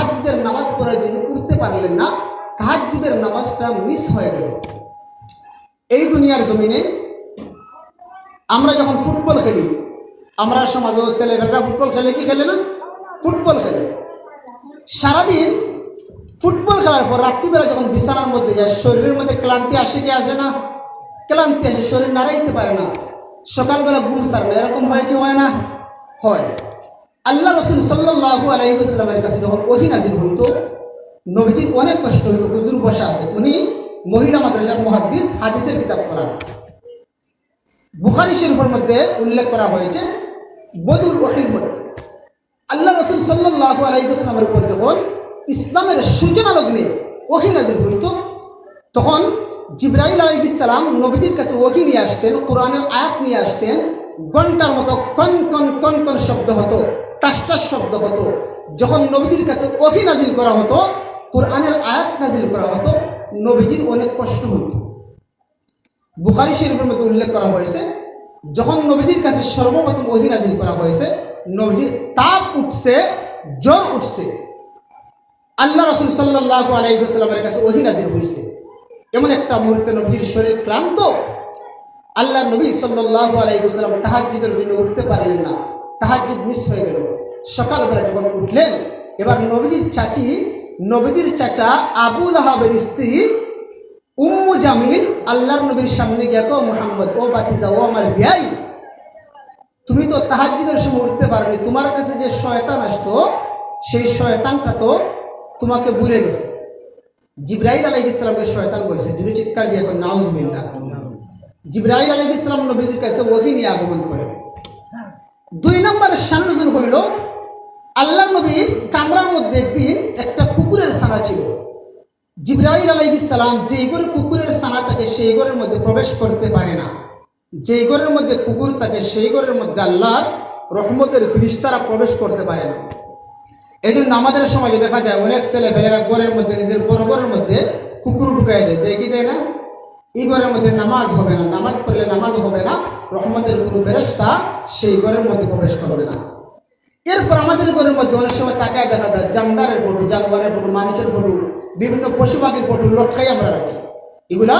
তাহাজ্জুদের নামাজ পড়ার জন্য উঠতে পারলেন না, তাহাজ্জুদের নামাজটা মিস হয়ে গেল। এই দুনিয়ার জমিনে আমরা যখন ফুটবল খেলি, আমরা সমাজেও ছেলেমেয়েরা ফুটবল খেলে কি খেলে না? ফুটবল খেলে। সারাদিন ফুটবল খেলার পর রাত্রিবেলা যখন বিছানার মধ্যে যায়, শরীরের মধ্যে ক্লান্তি আসে কি আসে না? ক্লান্তি আসে, শরীর নাড়াইতে পারে না, সকালবেলা ঘুম সার না, এরকম হয় কি হয় না? হয়। আল্লাহ রাসূল সাল্লাল্লাহু আলাইহি ওয়াসাল্লামের কাছে যখন ওহী নাযিল হইতো, নবীজির অনেক কষ্ট হইতো। হুজুর বসা আছে, উনি মহিলা মাদ্রাসার মুহাদ্দিস, হাদিসের কিতাব পড়ান। বুখারী শরীফের মধ্যে উল্লেখ করা হয়েছে, বদুল ওহীর মধ্যে আল্লাহ রাসূল সাল্লাল্লাহু আলাইহি ওয়াসাল্লামের উপর যখন ইসলামের সূচনা লগ্নে ওহী নাযিল হইত, তখন জিবরাইল আলাইহিস সালাম নবীজির কাছে ওহী নিয়ে আসতেন, কোরআনের আয়াত নিয়ে আসতেন। ঘন্টার মতো কন কন কন কন শব্দ হতো, টাস টাস শব্দ হতো। যখন নবীজির কাছে ওহী নাযিল করা হতো, কোরআনের আয়াত নাযিল করা হতো, নবীজির অনেক কষ্ট হতো। বুখারী শরীফের মধ্যে উল্লেখ করা হয়েছে, যখন নবীজির কাছে সর্বপ্রথম ওহী নাযিল করা হয়েছে, নবীজির তাপ উঠছে, জ্বর উঠছে। আল্লাহ রাসূল সাল্লাল্লাহু আলাইহি ওয়াসাল্লামের কাছে ওহী নাযিল হয়েছে, এমন একটা মুহূর্তে নবীজির শরীর ক্লান্ত। আল্লাহ নবী সাল্লাল্লাহু আলাইহি ওয়াসাল্লাম তাহাজ্জুদের জন্য উঠতে পারলেন না, তাহাজ্জুদ মিস হয়ে গেল। সকালবেলা যখন উঠলেন, এবার নবীজির চাচা আবু লাহাবের স্ত্রী উম্মু জামিল আল্লাহর নবীর সামনে গিয়ে কও, মুহাম্মদ, ও বাতিজা, ও আমার বিয়াই, তুমি তো তাহাজ্জুদের সময় উঠতে পারবে, তোমার কাছে যে শয়তান আসতো, সেই শয়তানটা তো তোমাকে ভুলে গেছে। জিবরাইল আলাইহিস সালামকে শয়তান বলছে, যদি চিৎকার দিয়ে কয় নাউযুবিল্লাহ। জিবরাইল আলাইহিস সালাম নবীজির কাছে ওহী নিয়ে আগমন করে। 2 নম্বর শানুজুল হইল, আল্লাহর নবীর কামরার মধ্যে একদিন একটা কুকুরের ছানা ছিল। জিবরাইল আলাইহিস সালাম যেই ঘরে কুকুরের ছানা থাকে সেই ঘরের মধ্যে প্রবেশ করতে পারে না। যেই ঘরের মধ্যে কুকুর থাকে সেই ঘরের মধ্যে আল্লাহর রহমতের ফেরেশতারা প্রবেশ করতে পারে না। এই জন্য আমাদের সমাজে দেখা যায় অনেক ছেলেপেলেরা ঘরের মধ্যে, নিজের বড় ঘরের মধ্যে কুকুর ঢুকাই দেয়, দেখি দেয় না? এই ঘরের মধ্যে নামাজ হবে না, নামাজ পড়লে নামাজ হবে না, রহমতের কোনো ফেরেশতা সেই ঘরের মধ্যে প্রবেশ করবে না। এরপর আমাদের ঘরের মধ্যে অনেক সময় তাকায় দেখা যায় জানদারের ফটো, জানোয়ারের ফটো, মানুষের ফটো, বিভিন্ন পশু পাখির ফটো লটকাই আমরা রাখি। এগুলা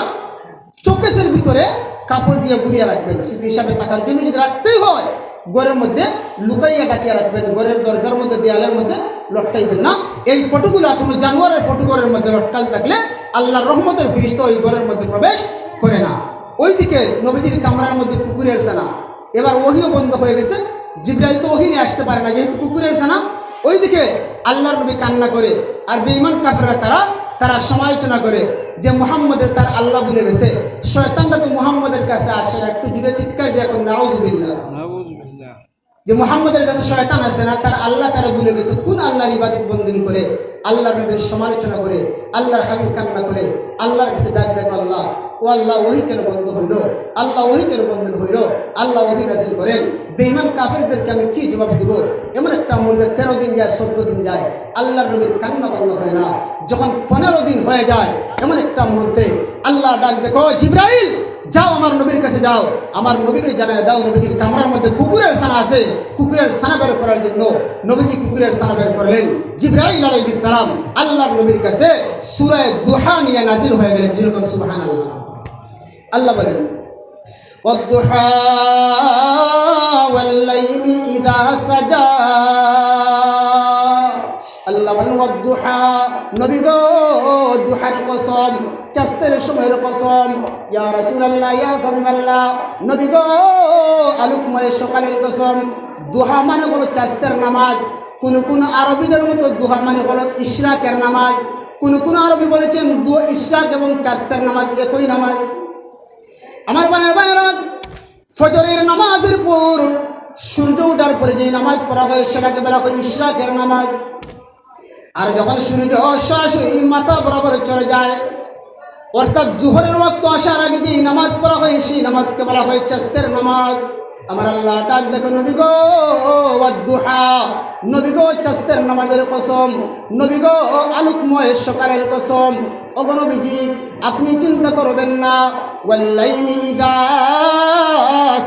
চোকেসের ভিতরে কাপড় দিয়ে গুড়িয়ে রাখবেন, স্মৃতি হিসাবে থাকার জন্য। যদি রাখতেই হয়, ঘরের মধ্যে লুকাইয়া ডাকিয়ে রাখবেন, ঘরের দরজার মধ্যে, দেয়ালের মধ্যে লটকাইবেন না। এই ফটোগুলো কোনো জানোয়ারের ফটো ঘরের মধ্যে লটকাল থাকলে আল্লাহর রহমতের ফেরেশতা ওই ঘরের মধ্যে প্রবেশ করে না। ওইদিকে নবীজির কামরার মধ্যে কুকুরের ছানা, এবার ওহিও বন্ধ হয়ে গেছে। জিবরাইল তো ওহি নিয়ে আসতে পারে না, যেহেতু কুকুরের ছানা। ওইদিকে আল্লাহর নবী কান্না করে, আর বেঈমান কাফেররা তারা সমালোচনা করে যে মুহাম্মদের তার আল্লাহ ভুলে গেছে, শয়তানটা তো মুহাম্মদের কাছে আসে না। একটু জুড়ে চিৎকার দিয়ে এখন নাউযুবিল্লাহ, যে মুহাম্মদের কাছে শয়তান আসে না, তার আল্লাহ তারা ভুলে গেছে। কোন আল্লাহর ইবাদত বন্দেগী করে, আল্লাহর নবীর সমালোচনা করে, আল্লাহর হাবিব কান্না করে, আল্লাহর কাছে ডাক দেখো, আল্লাহ, ও আল্লাহ, ওহি কেন বন্ধ হইল? আল্লাহ, ওহি কেন বন্ধ হইল? আল্লাহ ওহি নাযিল করেন। বেঈমান কাফেরদেরকে আমি কি জবাব দিব? এমন একটা মুহূর্তে 13 দিন যায়, 14 দিন যায়, আল্লাহর নবীর কান্না বন্ধ হয় না। যখন 15 দিন হয়ে যায়, এমন একটা মুহূর্তে আল্লাহ ডাক দেখো, জিবরাইল, যাও আমার নবীর কাছে যাও, আমার নবীকে জানায় দাও নবীজির কামরার মধ্যে কুকুরের ছানা আছে, কুকুরের ছানা বের করার জন্য নবীজি কুকুরের ছানা বের করলেন। জিবরাইল আলাইহিস সালাম আল্লাহর নবীর কাছে সূরা দুহা নিয়ে নাজিল হয়ে গেলেন। যেরকম সুবহানাল্লাহ। আল্লাহ বলেন, ওয়াদ-দুহা ওয়াল-লাইলি ইযা সাজা। আল্লাহ বলেন, ওয়াদ-দুহা, নবী গো, দুহার কসম, চাস্তের সময়ের কসম। ইয়া রাসূলুল্লাহ, ইয়া হাবিবাল্লাহ, নবী গো, আলোকময় সকালের কসম। দুহা মানে হলো চাস্তের নামাজ। কোন আরবিদের মতো দুহা মানে হলো ইশরাকের নামাজ। কোন আরবি বলেছেন ইশরাক এবং চাস্তের নামাজ একই নামাজ। আমার ভাইয়েরা, ফজরের নামাজের পর সূর্য ওঠার পরে যে নামাজ পড়া হয় সেটাকে বলা হয় ইশরাকের নামাজ। আর যখন সূর্য সরাসরি মাথা বরাবর চলে যায়, অর্থাৎ জোহরের ওয়াক্ত আসার আগে যে নামাজ পড়া হয় সেই নামাজকে বলা হয় চাস্তের নামাজ। আমার আল্লাহ ডাক দেখো, নবী গো, ওয়াদ-দুহা, নবী গো, চাস্তের নামাজের কসম, নবী গো, আলোকময় সকালের কসম। ওগো নবীজি, আপনি চিন্তা করবেন না। ওয়াল-লাইলি ইযা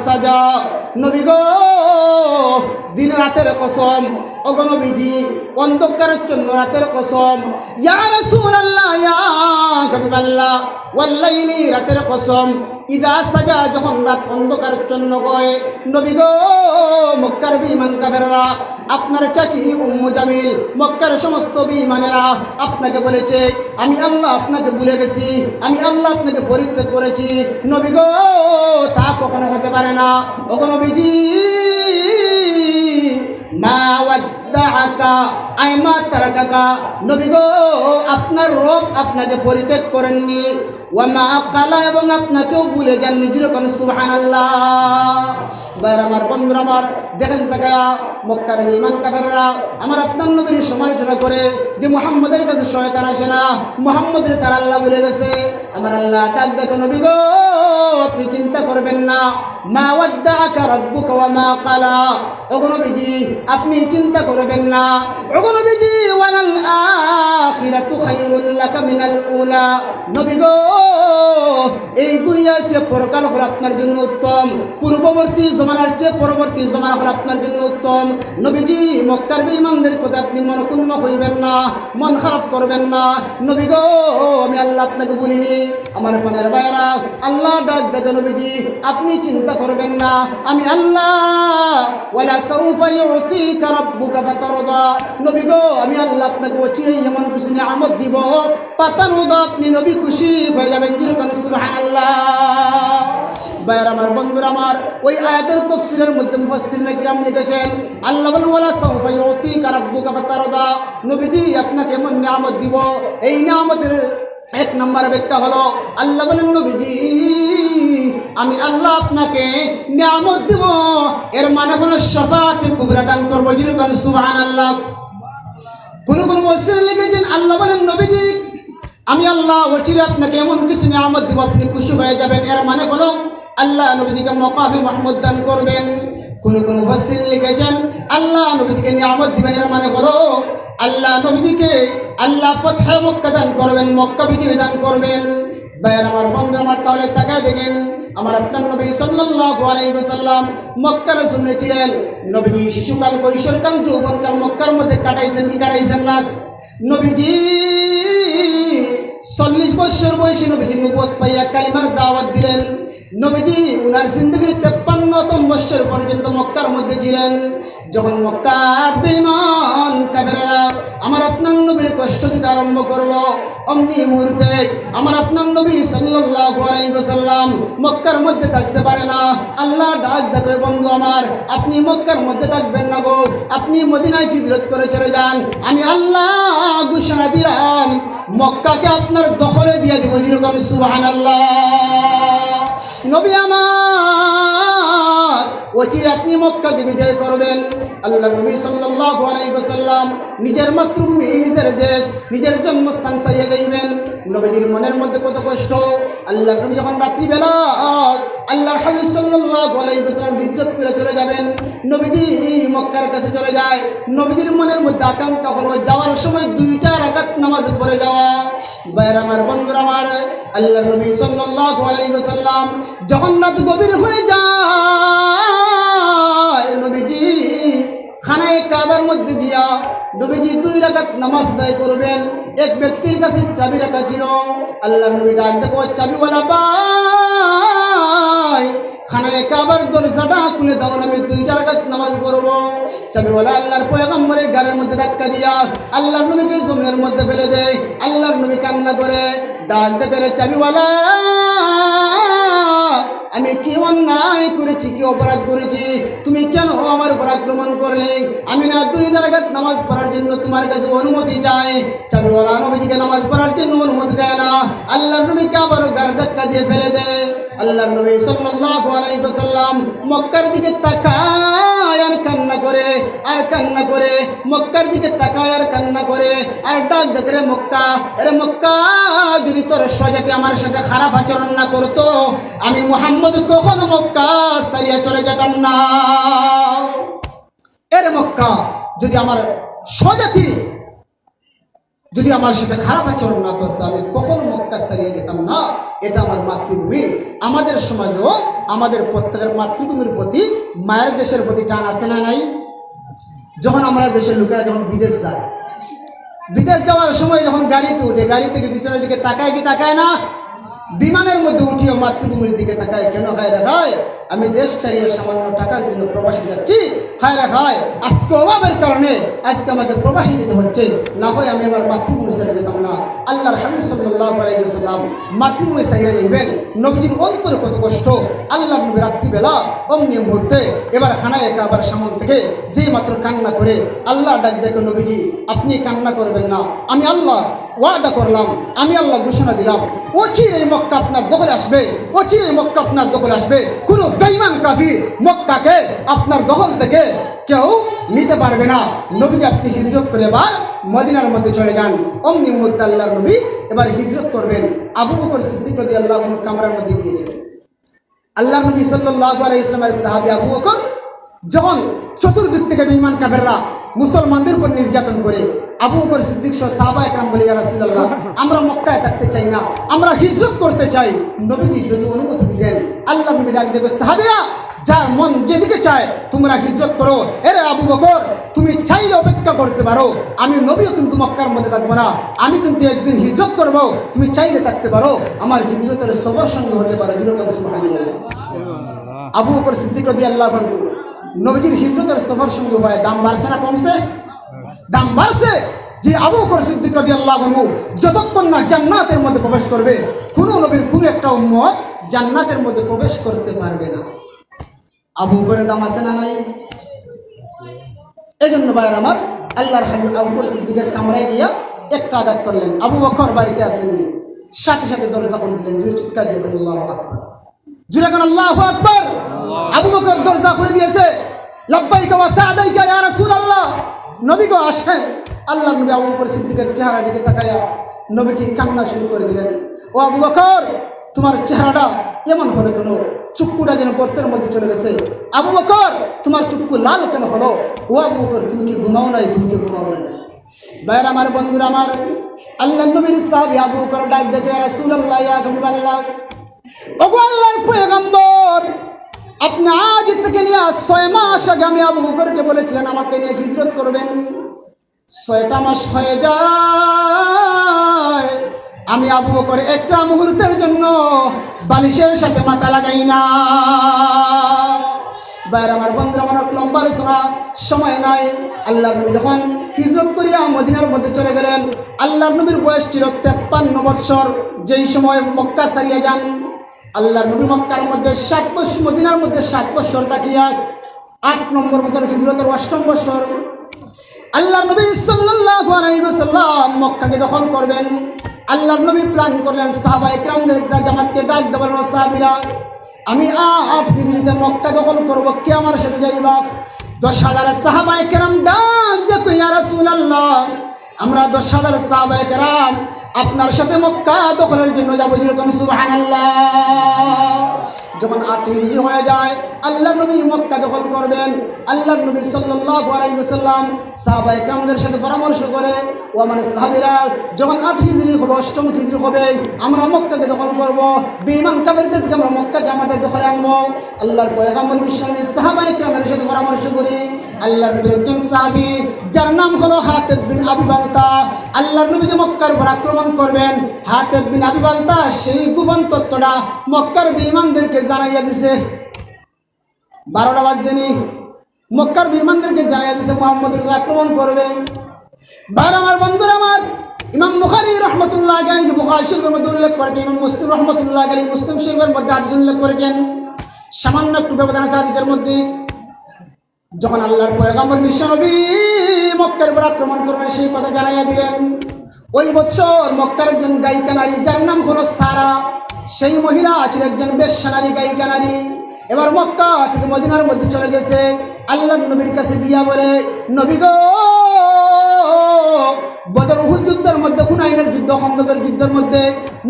সাজা, নবী গো, দিন রাতের কসম, ওগো নবীজি অন্ধকারের জন্য রাতের কসম, ইয়া রাসূলুল্লাহ ইয়া হাবিবাল্লাহ ওয়াল্লাইলি রাতের কসম, ইদা সাজা যখন রাত অন্ধকারের জন্য কয় নবী গো মক্কার বিমান কাফেররা আপনার চাচি উম্মু জামিল মক্কার সমস্ত বিমানেরা আপনাকে বলেছে আমি আল্লাহ আপনাকে ভুলে গেছি, আমি আল্লাহ আপনাকে পরিত্যাগ করেছি। নবী গো তা কখনো হতে পারে না। ওগো নবীজি মা ওয়াদ্দাআকা আই মা তারাকাকা, নবী গো আপনার রব আপনাকে পরিত্যাগ করেননি, ওয়া মা কালা এবং আপনাকেও ভুলে যাননি। যেরকম সুবহানাল্লাহ। ভাইরা আমার, বন্ধুরা আমার, দেখেন তাকায়া মক্কার বিমান কাফেররা আমার আপনার নবীর সমালোচনা করে যে মুহাম্মদের কাছে শয়তান আসে না, মুহাম্মদের তার আল্লাহ বলে গেছে। আমার আল্লাহ ডাক দেখো নবী গো আপনি চিন্তা করবেন না, মা ওয়াদ্দাআকা রাব্বুকা ওয়া মা কালা, ওগো নবীজি আপনি চিন্তা করবেন না। ওগো নবীজি ওয়ালাল আখিরাতু খায়রুল লাকা মিনাল উলা, নবী গো এই দুনিয়ার চেয়ে পরকাল হল আপনার জন্য উত্তম, পূর্ববর্তী জমানার চেয়ে পরবর্তী জমানা হল আপনার জন্য উত্তম। নবীজি মক্কার বেঈমানদের কথা আপনি মনক্ষুণ্ণ হইবেন না, মন খারাপ করবেন না। নবী গো আমি আল্লাহ আপনাকে বলিনি। আমার পানের ভাইরা আল্লাহ ডাক দেখে নবীজি আপনি চিন্তা করবেন না, আমি আল্লাহ ওয়ালা সাউফা ইউতিকা রাব্বুকা ফাতারদা, নবী গো আমি আল্লাহ আপনাকে অচিরেই এমন কিছু নিয়ামত দিব ফাতারদা, আপনি নবী খুশি হয়ে যাবেন। যেরকম সুবহানাল্লাহ। ভাইরা আমার, বন্ধুরা আমার, ওই আয়াতের তাফসীরের মধ্যে মুফাসসিরিনে কিরাম লিখেছেন আল্লাহ বলেন ওয়ালা সাউফা ইউতিকা রাব্বুকা ফাতারদা, নবীজি আপনাকে এমন নিয়ামত দিব। এই নিয়ামতের এক নম্বর ব্যাখ্যা হলো আল্লাহ বলেন নবীজি আমি আল্লাহ আপনাকে নিয়ামত দিব, এর মানে হলো শাফাআতে কুবরা দান করব। যেরকম সুবহানাল্লাহ। কোন মুফাসসির লিখেছেন আল্লাহ বলেন নবীজি আমি আল্লাহ ওচিরে আপনাকে এমন কিছু নিয়ামত দিব আপনি খুশি হয়ে যাবেন, এর মানে হলো আল্লাহ নবীজিকে মাকামে মাহমুদ দান করবেন। কোন মুফাসসির লিখেছেন আল্লাহ নবীজিকে নিয়ামত দিবেন, এর মানে হলো আল্লাহ নবীজিকে আল্লাহ ফাতহে মক্কা দান করবেন, মক্কা বিজয় দান করবেন। ভাইয়ের আমার, বন্ধু আমার, তাহলে তাকায় দেখেন আমার আপনার নবী সাল্লাল্লাহু আলাইহি ওয়াসাল্লাম মক্কার জমিনে ছিলেন। নবীজি শিশুকাল, কৈশোরকাল, যৌবনকাল মক্কার মধ্যে কাটাইছেন কি কাটাইছেন না? নবীজি 40 বছর বয়সে নবীজি নবুয়ত পাইয়া কালিমার দাওয়াত দিলেন। নবীজি উনার জিন্দগির 53তম বছর পর্যন্ত মক্কার মধ্যে ছিলেন। যখন মক্কার বেঈমান কাফেররা আমার আপনার নবীর কষ্ট দিতে আরম্ভ করলো, অমনি মুহূর্তে আমার আপনার নবী সাল্লাল্লাহু আলাইহি ওয়াসাল্লাম মক্কার মধ্যে থাকতে পারে না। আল্লাহ ডাক দেখে বন্ধু আমার আপনি মক্কার মধ্যে থাকবেন না গো, আপনি মদিনায় হিজরত করে চলে যান। আমি আল্লাহ ঘোষণা দিলাম মক্কাকে আপনার দখলে দিয়ে দিব। যেরকম সুবহানাল্লাহ। নবী আমার অচিরে আপনি মক্কাকে বিজয় করবেন। আল্লাহ নবী সাল্লাল্লাহু আলাইহি ওয়াসাল্লাম নিজের মাতৃভূমি, নিজের দেশ, নিজের জন্মস্থান ছাড়িয়ে যাইবেন। নবীজির মনের মধ্যে কত কষ্ট। আল্লাহ নবী যখন রাত্রিবেলা আল্লাহর হাবিব সাল্লাল্লাহু আলাইহি ওয়াসাল্লাম হিজরত করে চলে যাবেন, নবীজি মক্কার কাছে চলে যায়। নবীজির মনের মধ্যে আকাঙ্ক্ষা হলো যাওয়ার সময় 2টা রাকাত নামাজ পড়ে যাওয়া। ভাইরা আমার, বন্ধুরা আমার, আল্লাহ নবী সাল্লাল্লাহু আলাইহি ওয়াসাল্লাম যখন রাত গভীর হয়ে যায় নবীজি খানায়ে কাবার মধ্যে গিয়া নবীজি 2 রাকাত নামাজ আদায় করবেন। এক ব্যক্তির কাছে চাবি রাখা ছিল। আল্লাহ নবী ডাক দেখো চাবিওয়ালা ভাই খানায়ে কাবার দরজাটা খুলে দাও, আমি 2 রাকাত নামাজ পড়ব। চাবিওয়ালা আল্লাহর পয়গম্বরের ঘরের মধ্যে ধাক্কা দিয়া আল্লাহর নবীকে জমিনের মধ্যে ফেলে দেয়। আল্লাহর নবী কান্না করে ডাক দেখে চাবিওয়ালা আমি কি অন্যায় করেছি, কি অপরাধ করেছি, তুমি কেন আমার উপর আক্রমণ করলে? আমি না 2 রাকাত নামাজ পড়ার জন্য তোমার কাছে অনুমতি চাই। চাবিওয়ালা নবীজিকে নামাজ পড়ার জন্য অনুমতি দেয় না। আল্লাহর নবীকে আবার গার ধাক্কা দিয়ে ফেলে দেয়। আল্লাহর নবী সাল্লাল্লাহু আলাইহি ওয়াসাল্লাম মক্কার দিকে তাকায় আর কান্না করে, আর কান্না করে, মক্কার দিকে তাকায় আর কান্না করে, আর ডাক দেখে মক্কা, আরে মক্কা যদি তোর স্বজাতি আমার সাথে খারাপ আচরণ না করতো আমি মুহাম্মদ কখনো মক্কা ছাড়িয়ে চলে যেতাম না। এর মক্কা যদি আমার স্বজাতি যদি আমার সাথে খারাপ আচরণ না করতো আমি কখনো মক্কা ছাড়িয়ে যেতাম না। এটা আমার মাতৃভূমি। আমাদের সমাজও আমাদের প্রত্যেকের মাতৃভূমির প্রতি, মায়ের দেশের প্রতি টান আছে না নাই? যখন আমরা দেশের লোকেরা যখন বিদেশ যায়, বিদেশ যাওয়ার সময় যখন গাড়িতে উঠে, গাড়ি থেকে পিছনের দিকে তাকায় কি তাকায় না? বিমানের মধ্যে উঠিও মাতৃভূমির দিকে তাকায় কেন? খায় রেখায় আমি দেশ ছাড়িয়ে সামান্য টাকার জন্য প্রবাসী যাচ্ছি, খায় রেখায় আজকে অভাবের কারণে আজকে আমাকে প্রবাসী যেতে হচ্ছে, না হয় আমি আমার মাতৃভূমি ছেড়ে যেতাম না। আল্লাহর হাবিব সাল্লাল্লাহু আলাইহি ওয়াসাল্লাম মাতৃভূমি ছেড়ে যাইবেন, নবীজির অন্তরে কত কষ্ট। আল্লাহ নবী রাত্রিবেলা অমনি মুহূর্তে এবার খানায় কাবার সামন থেকে যেই মাত্র কান্না করে আল্লাহ ডাক দেখে, নবীজি আপনি কান্না করবেন না, আমি আল্লাহ ওয়াদা করলাম, আমি আল্লাহ ঘোষণা দিলাম অচিরেই মক্কা আপনার দখলে আসবে, অচিরেই মক্কা আপনার দখলে আসবে। কোনো বেঈমান কাফির মক্কাকে আপনার দখল থেকে কেউ নিতে পারবে না। নবীজি আপনি হিজরত করে এবার মদিনার মধ্যে চলে যান। অমনি মুহূর্তে আল্লাহর নবী এবার হিজরত করবেন। আবু বকর সিদ্দিক রাদিয়াল্লাহু আনহু কামরার মধ্যে গিয়েছিলেন। আল্লাহর নবী সাল্লাল্লাহু আলাইহি ওয়াসাল্লামের সাহাবী আবু বকর যখন চতুর্দিক থেকে বেঈমান কাফেররা মুসলমানদের উপর নির্যাতন করে, আবু বকর সিদ্দিক সহ সাহাবা একরাম বলে, ইয়া রাসূলুল্লাহ আমরা মক্কায় থাকতে চাই না, আমরা হিজরত করতে চাই, নবীজি যদি অনুমতি দিতেন। আল্লাহ নবী ডাক দেবে, সাহাবীরা যার মন যেদিকে চায় তোমরা হিজরত করো। এরে আবু বকর তুমি চাইলে অপেক্ষা করতে পারো, আমি নবীও কিন্তু মক্কার মধ্যে থাকবো না, আমি কিন্তু একদিন হিজরত করব, তুমি চাইলে থাকতে পারো, আমার হিজরতের সফর সঙ্গে হতে পারে। সুবহানাল্লাহ। আবু বকর সিদ্দিক রাদিয়াল্লাহু আনহু নবীজির হিজরতের সফর সঙ্গে হয়। দাম বাড়ছে না কমছে? দাম বাড়ছে। যে আবু বকর সিদ্দিক রাদিয়াল্লাহু আনহু যতক্ষণ না জান্নাতের মধ্যে প্রবেশ করবে, কোনো নবীর কোনো একটা উম্মত জান্নাতের মধ্যে প্রবেশ করতে পারবে না। আবু বকরের দাম আছে না নাই? এই জন্য ভাইয়ের আমার, আল্লাহর হাবিব আবু বকর সিদ্দিকের কামরায় গিয়া একটা আঘাত করলেন। আবু বকর বাড়িতে আসেননি, সাথে সাথে দরজা খুলে দিলেন। জুড়ে চিৎকার দিয়ে আল্লাহু আকবার, জুড়ে কোন আল্লাহু আকবার। আবু বকর দরজা খুলে দিয়েছে। লাব্বাইকা ওয়া সা'দাইকা ইয়া রাসূলুল্লাহ, নবী গো আসেন। আল্লাহ নবী আবু বকর সিদ্দিকের চেহারা দিকে তাকায়া নবীজি কান্না শুরু করে দিলেন। ও আবু বকর তোমার চেহারাটা এমন হলো কেন? চুক্কুটা যেন গর্তের মধ্যে চলে গেছে। আবু বকর তোমার চুক্কু লাল কেন হলো? ও আবু বকর তুমি কি ঘুমাও নাই? তুমি কি ঘুমাও নাই? ভাইয়ের আমার, বন্ধুরা আমার, আল্লাহ নবীর সাহাবী আবু বকর ডাক দেখে, ইয়া রাসূলুল্লাহ, ইয়া হাবিবাল্লাহ, ওগো আল্লাহর পয়গম্বর, আপনি আজ থেকে নিয়ে 6 মাস আগে আমি আবু বকরকে বলেছিলেন আমাকে নিয়ে হিজরত করবেন। 6টা মাস হয়ে যায়, আমি আবু বকর একটা মুহূর্তের জন্য বালিশের সাথে মাথা লাগাই না। বাইরে আমার বন্ধুরা, আমার লম্বা আলোচনা সময় নাই। আল্লাহ নবী যখন হিজরত করিয়া মদিনার মধ্যে চলে গেলেন, আল্লাহ নবীর বয়স ছিল 53 বৎসর। যেই সময় মক্কা ছাড়িয়ে যান, আল্লাহ নবী মক্কার মধ্যে 7 বছর, মদিনার মধ্যে 7 বছর থাকিয়া 8 নম্বর বছর হিজরতের 8ম বছর আল্লাহ নবী সাল্লাল্লাহু আলাইহি ওয়াসাল্লাম মক্কাকে দখল করবেন। আল্লাহ নবী প্ল্যান করলেন, সাহাবায়ে কেরামদের জামাতকে ডাক দেবেন, সাহাবীরা আমি 8 হিজরিতে মক্কা দখল করব, কে আমার সাথে যাইবা? 10,000 সাহাবায়ে কেরাম ডাক দেখো, ইয়া রাসূলুল্লাহ আমরা 10,000 সাহাবায়ে কেরাম আপনার সাথে মক্কা দখলের জন্য যাবো। যেরকম সুবহানাল্লাহ। যখন 8 হিজরি হয়ে যায়, আল্লাহ নবী মক্কা দখল করবেন। আল্লাহ নবী সাল্লাল্লাহু আলাইহি ওয়াসাল্লাম সাহাবায়ে কেরামদের সাথে পরামর্শ করে, ও আমার সাহাবীরা যখন 8 হিজরি হবে, 8ম হিজরি হবে, আমরা মক্কাকে দখল করব, বেঈমান কাফেরদেরকে আমরা মক্কাকে আমাদের দখলে আনবো। আল্লাহর পয়গম্বর বিশ্বনবী সাহাবায়ে কেরামের সাথে পরামর্শ করে আল্লাহ নবীর একজন সাহাবী যার নাম হলো হাতিব বিন আবি বালতা, আল্লাহ নবী যে মক্কার উপর আক্রমণ করবেন, হাতিব বিন আবি বালতা সেই গোপন তথ্যটা মক্কার বেঈমানদেরকে জানাইয়া দিছে। 12টা বাজেনি, মক্কার বেঈমানদেরকে জানাইয়া দিছে মুহাম্মদের আক্রমণ করবেন। বাইরে আমার বন্ধুরা আমার, ইমাম বুখারী রাহমাতুল্লাহ আলাইহি বুখারী শরীফের মধ্যে উল্লেখ করেছেন, ইমাম মুসলিম রাহমাতুল্লাহ আলাইহি মুসলিম শরীফের মধ্যে হাদিস উল্লেখ করেছেন। সামান্য একটু ব্যবধান আছে হাদিসের মধ্যে। যখন আল্লাহর পয়গম্বর বিশ্বনবী মক্কার উপর আক্রমণ করবেন, সেই কথা জানাইয়া দিলেন। ওই বছর মক্কার একজন গায়িকা নারী যার নাম হলো সারা, সেই মহিলা ছিলেন একজন বেশ্যা নারী, গায়িকা নারী। এবার মক্কা থেকে মদিনার মধ্যে চলে গেছে। আল্লাহ নবীর কাছে গিয়া বলে, নবী গো, বদর উহুদ যুদ্ধের মধ্যে, হুনাইনের যুদ্ধ, খন্দকের যুদ্ধের মধ্যে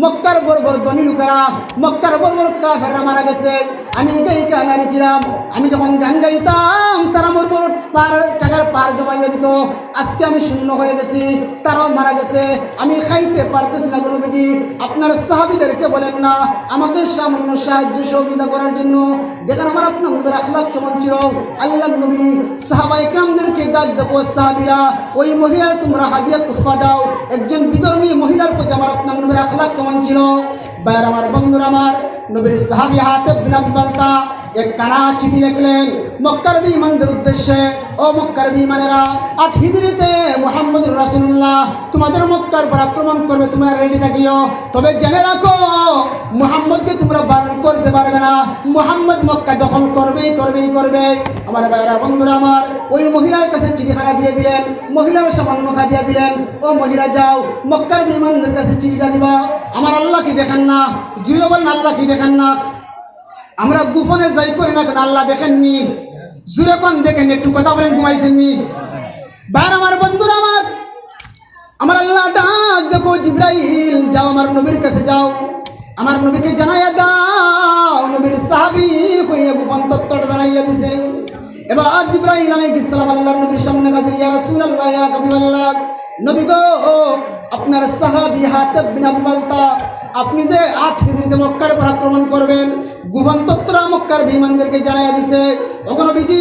মক্কার বড় বড় ধনী লোকেরা, মক্কার বড় বড় কাফেররা মারা গেছে। আমি গায়িকা নারী ছিলাম, আমি যখন গান গাইতাম তারা আমার বড় টাকার পার জমাইয়া দিত। আজকে আমি শূন্য হয়ে গেছি, তারাও মারা গেছে, আমি খাইতে পারতেছি না। নবীজি আপনার সাহাবীদেরকে বলেন না আমাকে সামান্য সাহায্য সহযোগিতা করার জন্য? দেখেন আমার আপনার নবীর আখলাক কেমন ছিল। আল্লাহ নবী সাহাবায়ে কেরামদেরকে ডাক দেখো, সাহাবীরা ওই মহিলার তোমরা হাদিয়া তোহফা দাও। একজন বিধর্মী মহিলার প্রতি আমার আপনার নবীর আখলাক কেমন ছিল। ভাইয়ের আমার, বন্ধুরা আমার, নবীর সাহাবী হাতিব বিন আবি বালতা এক কানা চিঠি লিখলেন মক্কার বিমানদের উদ্দেশ্যে। ও মক্কার বিমানেরা, 8 হিজরিতে মুহাম্মদুর রাসূলুল্লাহ তোমাদের মক্কার উপর আক্রমণ করবে, তোমরা রেডি থাকিও। তবে জেনে রাখো মুহাম্মদকে তোমরা বারণ করতে পারবে না, মুহাম্মদ মক্কা দখল করবেই করবেই করবে। আমার ভাইয়েরা, বন্ধুরা আমার, ওই মহিলার কাছে চিঠিখানা দিয়ে দিলেন, মহিলার সামান্য খাদিয়া দিলেন। ও মহিলা যাও মক্কার বিমানদের কাছে চিঠিটা দিবা। আমার আল্লাহ কি দেখেন না? জুড়ে বলেন আল্লাহ কি দেখেন না? আমরা গোপনে যাই করি না কেন আল্লাহ দেখেননি? জুড়ে কোন দেখেন? একটু কথা বলেন, ঘুমাইছেননি? ভাই আমার, বন্ধুরা আমার আল্লাহ ডাক দেখো, জিবরাইল যাও আমার নবীর কাছে যাও, আমার নবীকে জানাইয়া দাও। নবীর সাহাবী হইয়া গোপন তত্ত্বটা জানাইয়া দিছে। এবার জিবরাইল আলাইহিস সালাম আল্লাহর নবীর সামনে হাজির। ইয়া রাসূলুল্লাহ, ইয়া হাবিবাল্লাহ, নবী গো, আপনার সাহাবী হাতিব বিন আবি বালতা আপনি যে 8 হিজরিতে মক্কার উপর আক্রমণ করবেন, গোপন তত্ত্বটা মক্কার বিমানদেরকে জানাইয়া দিছে। ওগো নবীজি,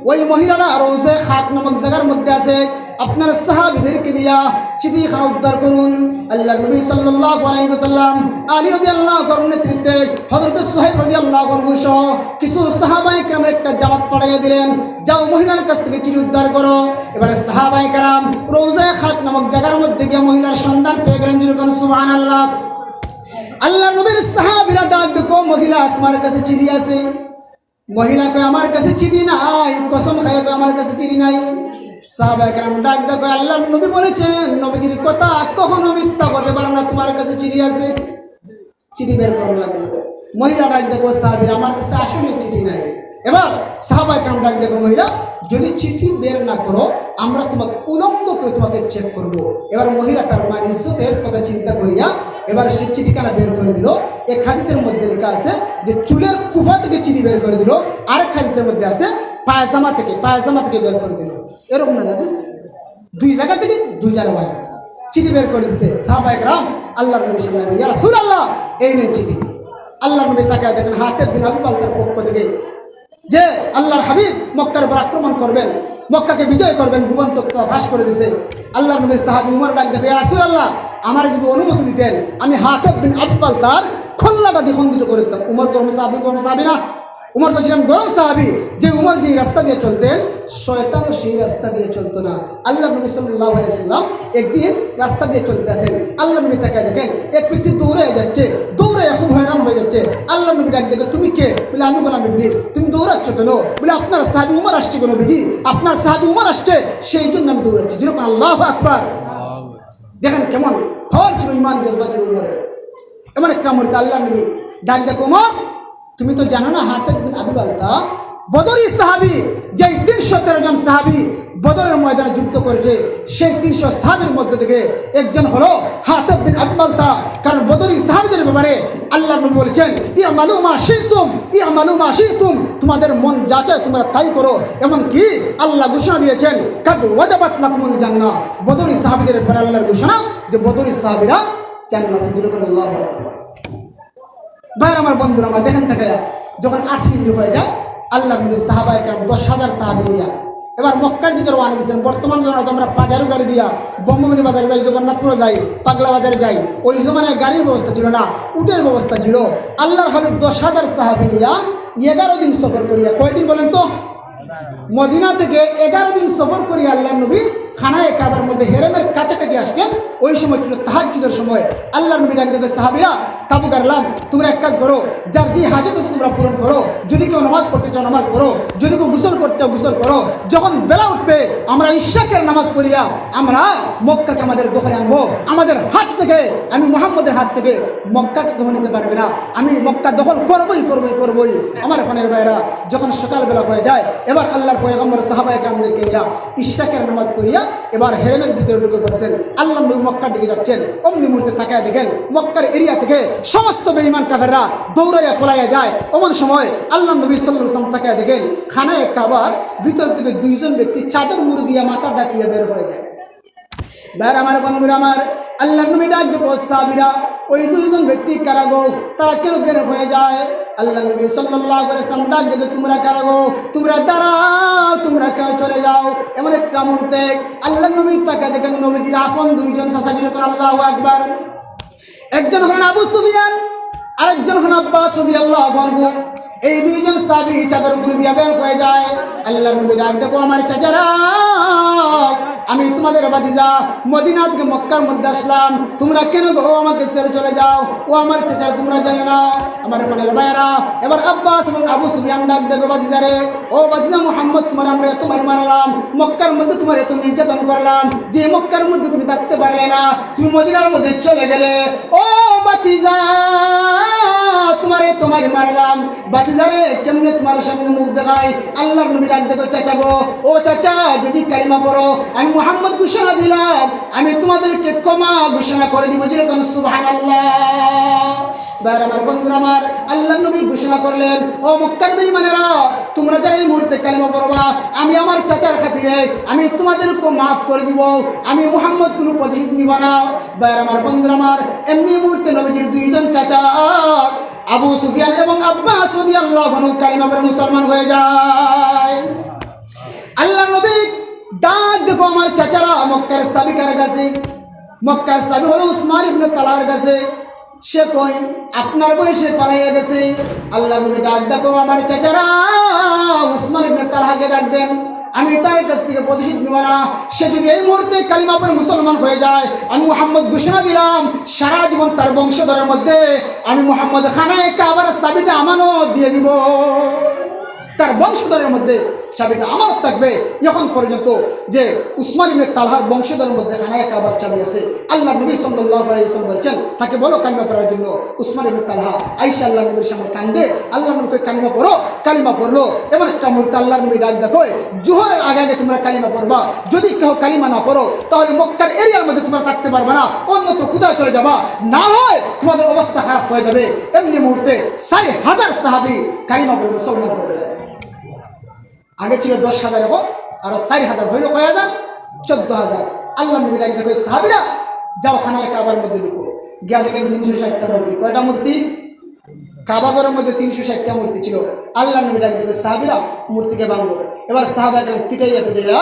ওই মহিলারা রওজে খাক নামক জায়গার মধ্যে আছে, আপনার সাহাবীদেরকে দিয়া চিঠিখানা উদ্ধার করুন। আল্লাহ নবী সাল্লাল্লাহু আলাইহি ওয়াসাল্লাম আলী রাদিয়াল্লাহু আনহুর নেতৃত্বে হযরত সুহাইব রাদিয়াল্লাহু আনহু সহ কিছু সাহাবায়ে কেরামের একটা জামাত পাঠিয়ে দিলেন, যাও মহিলার কাছ থেকে চিঠি উদ্ধার করো। এবারে সাহাবায়ে কেরাম রওজে খাক নামক জায়গার মধ্যে গিয়ে মহিলার সন্ধান পেয়ে গেলেন। যেরকম সুবহানাল্লাহ। আল্লাহ নবীর সাহাবীরা ডাক দেখো, মহিলা তোমার কাছে চিঠি আছে? মহিলা কয় আমার কাছে চিঠি নাই, কসম খায় কয় আমার কাছে চিঠি নাই। সাহাবায়ে কেরাম ডাক দেখো, আল্লাহর নবী বলেছেন নবীজির কথা কখনো মিথ্যা হতে পারে না, তোমার কাছে চিঠি আছে। চিঠি বের করা লাগবে। মহিলা ডাক দেখো, সাহাবীরা আমার কাছে আসলে চিঠি নাই। এবার সাহাবায়ে কেরাম ডাক দেখো, মহিলা যদি চিঠি বের না করো আমরা তোমাকে উলঙ্গ করে তোমাকে চেক করব। এবার মহিলা তার মান ইজ্জতের কথা চিন্তা করিয়া এবার সে চিঠিখানা বের করে দিল। এক হাদিসের মধ্যে লেখা আছে যে চুলের কুফা থেকে চিঠি বের করে দিল, আরেক হাদিসের মধ্যে আছে পায়জামা থেকে বের করে দিল। এরকম না হাদিস, 2 জায়গা থেকে 2 জায়গায় চিঠি বের করে দিছে। সাহাবায়ে কেরাম আল্লাহর নবীর সামনে, ইয়া রাসূলুল্লাহ এই নেন চিঠি। আল্লাহর নবী তাকায় দেখেন হাতিব বিন আবি বালতার পক্ষ থেকে যে আল্লাহর হাবিব মক্কার উপর আক্রমণ করবেন, মক্কাকে বিজয় করবেন, গোপন তথ্য ফাঁস করে দিছে। আল্লাহর নবীর সাহাবী উমর ডাক দেখো, ইয়া রাসূলুল্লাহ আমার যদি অনুমতি দিতেন আমি হাতিব বিন আবি বালতার খোল্লাটা দ্বিখণ্ডিত করে দিতাম। উমর গরম সাহাবী না? উমর তো ছিলেন গরম সাহাবী, যে উমর যে রাস্তা দিয়ে চলতেন শয়তানও সেই রাস্তা দিয়ে চলতো না। আল্লাহ নবী সাল্লাল্লাহু আলাইহি ওয়াসাল্লাম একদিন রাস্তা দিয়ে চলতেছেন, আল্লাহ নবী তাকায় দেখেন এক ব্যক্তি দৌড়ে যাচ্ছে, দৌড়ে খুব হয়রান হয়ে যাচ্ছে। আল্লাহ নবী ডাক দেখে, তুমি কে? বলে আমি গোলাম ইবলিস। তুমি দৌড়াচ্ছ কেন? বলে আপনার সাহাবী উমর আসছে কেন বিজি, আপনার সাহাবী উমর আসছে সেই জন্য আমি দৌড়াচ্ছি। যেরকম আল্লাহু আকবার। দেখেন কেমন ফল ছিল, ইমান জজবা ছিল উমরের। এমন একটা মুহূর্তে আল্লাহ নবী ডাক দেখো, উমর তুমি তো জানো না হাতিব বিন আবি বালতা বদরি সাহাবী, যেই 313 জন সাহাবী বদরের ময়দানে যুদ্ধ করেছে, সেই 300 সাহাবীর মধ্যে থেকে একজন হলো হাতিব বিন আবি বালতা। কারণ বদরি সাহাবীদের ব্যাপারে আল্লাহ নবী বলেছেন ইয়ামালু মা শিতুম, তোমাদের মন যা চায় তোমরা তাই করো। এমন কি আল্লাহ ঘোষণা দিয়েছেন কাদ ওয়াজাবাত লাকুমুল জান্নাহ, বদরি সাহাবীদের ব্যাপারে আল্লাহর ঘোষণা যে বদরি সাহাবীরা জান্নাতে। যেরকম আল্লাহু আকবার। ভাই আমার, বন্ধুরা আমার, দেখেন থাকে যখন 8 হিজরি হয়ে যায় আল্লাহ নবীর সাহাবায়ে কেরাম 10,000 সাহাবী নিয়া এবার মক্কার দিকে রওনা দিয়েছেন। বর্তমান জমানায় আমরা বাজারও গাড়ি দিয়া ব্রহ্মমণি বাজারে যাই, জগন্নাথপুরে যাই, পাগলা বাজারে যাই। ওই জমানায় গাড়ির ব্যবস্থা ছিল না, উটের ব্যবস্থা ছিল। আল্লাহর হাবিব 10,000 সাহাবী নিয়া 11 দিন সফর করিয়া, কয়দিন বলেন তো? মদিনা থেকে 11 দিন সফর করিয়া আল্লাহ নবী খানায়ে কাবার মধ্যে হেরেমের কাছাকাছি আসলেন। ওই সময় ছিল তাহাজ্জুদের সময়। আল্লাহ নবী ডাক দেখে, সাহাবীরা তাবু গাড়লাম, তোমরা এক কাজ করো, যার যে হাজত আছে তোমরা পূরণ করো। যদি কেউ নামাজ পড়তে চাও নামাজ পড়ো, যদি কেউ গোসল করতে চাও গোসল করো। যখন বেলা উঠবে আমরা ইশাকের নামাজ পড়িয়া আমরা মক্কাকে আমাদের দখলে আনবো। আমাদের হাত থেকে, আমি মুহাম্মদের হাত থেকে মক্কাকে কেউ নিতে পারবে না। আমি মক্কা দখল করবই। আমার পানের ভাইরা, যখন সকালবেলা হয়ে যায় এবার আল্লাহর পয়গম্বর সাহাবায়ে কেরামদেরকে নিয়ে ইশাকের নামাজ পড়িয়া হইয়া এবার হেরেমের ভিতরে ঢুকে পড়ছেন। আল্লাহ নবী মক্কার দিকে যাচ্ছেন, অমনি মুহূর্তে তাকায় দেখেন মক্কার এরিয়া থেকে সমস্ত বেঈমান কাফেররা দৌড়াইয়া পলাইয়া যায়। অমন সময় আল্লাহ নবী সাল্লাল্লাহু আলাইহি ওয়াসাল্লাম তাকায় দেখেন খানায় কাবার ভিতর থেকে দুইজন ব্যক্তি চাদর মুড়ি দিয়ে মাথা ডাকিয়ে বের হয়ে যায়। ভাইরা আমার, বন্ধুরা আমার, আল্লাহ নবী ডাক দেখো সাহাবীরা, ওই দুইজন ব্যক্তি কারা গো, তারা কেন বের হয়ে যায়? আল্লাহ নবী সাল্লাল্লাহু আলাইহি ওয়াসাল্লাম ডাক দেখো তোমরা কারা গো, তোমরা দাঁড়াও, তোমরা কেউ চলে যাও। এমন একটা মুহূর্তে আল্লাহ নবী তাকায় দেখেন নবীজির আপন দুইজন চাচা ছিল, আল্লাহু আকবার। একজন হলেন আবু সুফিয়ান, আরেকজন হলেন আব্বাস রাদিয়াল্লাহু আনহু। এই দুইজন সাহাবী চাদর মুড়ি দিয়ে বের হয়ে যায়। আল্লাহ নবী ডাক দেখো আমার চাচারা, আমি তোমাদের ভাতিজা, মদিনা থেকে মক্কার মধ্যে আসলাম, তোমরা কেন গো আমাকে ছেড়ে চলে যাও? ও আমার চাচারা, তোমরা জানো না আমার বোনের ভাইয়েরা। এবার আব্বাস এবং আবু সুফিয়ান ডাক দেখো ভাতিজা রে, ও ভাতিজা মুহাম্মদ, আমরা তোমার মারলাম, মক্কার মধ্যে তোমার এত নির্যাতন করলাম, যে মক্কার মধ্যে তুমি থাকতে পারলে না, তুমি মদিনার মধ্যে চলে গেলে। ও ভাতিজা, তোমার মারলাম, ভাতিজারে কেমনে তোমার সামনে মুখ দেখাই? আল্লাহর নবী ডাক দেখো চাচা গো, ও চাচা যদি কালিমা পড়ো, আমি মুহাম্মদ ঘোষণা দিলাম, আমি তোমাদেরকে ক্ষমা ঘোষণা করে দিব, যেরকম সুবহানাল্লাহ। ভাইরা আমার, বন্ধুরা আমার, আল্লাহ নবী ঘোষণা করলেন, ও মক্কার বেঈমানেরা, তোমরা যারা এই মুহূর্তে কালিমা পড়বা, আমি আমার চাচার খাতিরে আমি তোমাদেরকে মাফ করে দিব, আমি মুহাম্মদ কোনো প্রতিশোধ নিব না। ভাইরা আমার, বন্ধুরা আমার, এমনি মুহূর্তে নবীজির দুইজন চাচা আবু সুফিয়ান এবং আব্বাস রাদিয়াল্লাহু আনহু কালিমা পড়ে মুসলমান হয়ে যায়। আল্লাহ নবী ডাক দেখো আমার চাচারা মক্কার সাবিকার কাছে, মক্কার সাবি হলো উসমান ইবনে তালহার কাছে। সে কই আপনার বয়সে পালাইয়া গেছে। আল্লাহ নবী ডাক দেখো আমার চাচারা উসমান ইবনে তালহাকে ডাক দেন, আমি তার কাছ থেকে প্রতিশোধ নিব না। সে যদি এই মুহূর্তে কালিমা পড়ে মুসলমান হয়ে যায়, আমি মুহাম্মদ ঘোষণা দিলাম সারা জীবন তার বংশধরের মধ্যে আমি মুহাম্মদ খানায় কাবার চাবিটা আমানত দিয়ে দিব, তার বংশধরের মধ্যে চাবিটা আমানত থাকবে। এখন পর্যন্ত যে উসমান ইবনে তালহার বংশধরের মধ্যে খানায় কাবার চাবি আছে, আল্লাহ নবী সাল্লাল্লাহু আলাইহি ওয়াসাল্লাম বলেছেন তাকে বলো কালিমা পড়ার জন্য। উসমান ইবনে তালহা আয়েশা আল্লাহ নবীর সামনে কান্দে, আল্লাহ নবীকে কালিমা পড়ো, কালিমা পড়লো। এমন একটা মুহূর্তে আল্লাহ নবী ডাক দেখো, জোহরের আগে আগে তোমরা কালিমা পড়বা, যদি কেউ কালিমা না পড়ো তাহলে মক্কার এরিয়ার মধ্যে তোমরা থাকতে পারবে না, অন্যত্র কোথায় চলে যাবা, না হয় তোমাদের অবস্থা খারাপ হয়ে যাবে। এমনি মুহূর্তে 4,000 সাহাবী কালিমা পড়ে মুসলমান হয়ে যায়। আগে ছিল 10,000, এখন আরো 4,000 হইল কয় হাজার, 14,000। আল্লাহ নবী ডাক দেখো সাহাবীরা যাও খানায় কাবার মধ্যে ঢুকো। গিয়া দেখেন 360টা মূর্তি। কয়টা মূর্তি? কাবাগরের মধ্যে 360টা মূর্তি ছিল। আল্লাহ নবী ডাক দেখো সাহাবীরা মূর্তিকে ভাঙলো। এবার সাহাবাকে পিটাইয়া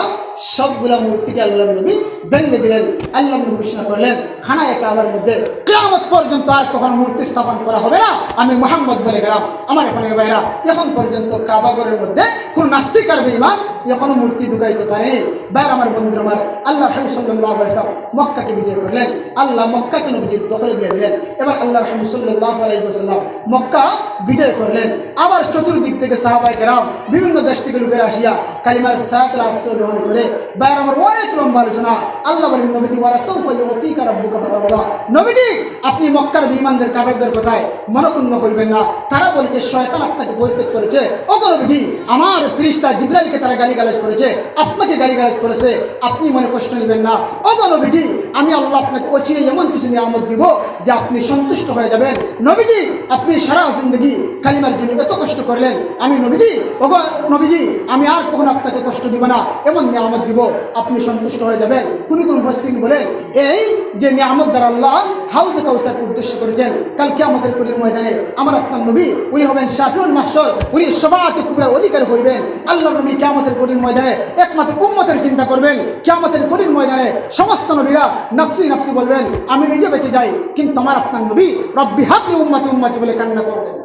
সবগুলা মূর্তিকে আল্লাহ নবী ভেঙে দিলেন। আল্লাহ নবী ঘোষণা করলেন খানায় কাবার মধ্যে কিয়ামত পর্যন্ত আর কখনো মূর্তি স্থাপন করা হবে না, আমি মুহাম্মদ বলে গেলাম। আমার এখানের ভাইরা, এখন পর্যন্ত কাবাগরের মধ্যে কোন নাস্তিক আর বেঈমান এখনো মূর্তি ঢুকাইতে পারে? বাইরে আমার বন্ধুরা আমার, আল্লাহ রাসূল সাল্লাল্লাহু আলাইহি ওয়াসাল্লাম মক্কাকে বিজয় করলেন, আল্লাহ মক্কাকে নবীজির দখলে দিয়ে দিলেন। এবার আল্লাহ রাসূল সাল্লাল্লাহু আলাইহি ওয়াসাল্লাম মক্কা বিজয় করলেন। আবার চতুর্দিক থেকে সাহাবায়ে কেরাম বিভিন্ন দেশ থেকে লোকেরা আসিয়া কালিমার সায়াতের আশ্রয় গ্রহণ করে। বাইরে আমার অনেক লম্বা আলোচনা। আল্লাহ বলেন নবীজি ওয়ালা সাউফা ইউতিকা রাব্বুকা ফাতাওয়া, নবীজি আপনি মক্কার বেঈমানদের কাফেরদের কথায় মনক্ষুণ্ণ হইবেন না। তারা বলেছে শয়তান আপনাকে পরিত্যাগ করেছে। ওগো নবীজি, আমার ফেরেশতা জিবরাইলকে তারা গালিগালাজ করেছে, আপনাকে গালিগালাজ করেছে, আপনি মনে কষ্ট নেবেন না। ওগো নবীজি, আমি আল্লাহ আপনাকে অচিরে এমন কিছু নিয়ামত দিব যে আপনি সন্তুষ্ট হয়ে যাবেন। নবীজি আপনি সারা জিন্দগি কালিমার জন্য এত কষ্ট করলেন, আমি নবীজি, ওগো নবীজি আমি আর কখনো আপনাকে কষ্ট দিব না, এমন নিয়ামত দিব আপনি সন্তুষ্ট হয়ে যাবেন। কোন মুফাসসির বলেন এই যে নিয়ামত দ্বারা আল্লাহ হাউজে কাউসারকে উদ্দেশ্য করেছেন, কাল কিয়ামতের কঠিন ময়দানে আমার আপনার নবী উনি হবেন শাফিউল মাহশর, উনি শাফাআতে কুবরার অধিকারী হইবেন। আল্লাহ নবী কিয়ামতের কঠিন ময়দানে একমাত্র উম্মতের চিন্তা করবেন। কিয়ামতের কঠিন ময়দানে সমস্ত নবীরা নফসি নফসি বলবেন, আমি নিজে বেঁচে যাই, কিন্তু আমার আপনার নবী রব্বি হাবলি উম্মতি উম্মতি বলে কান্না করবেন।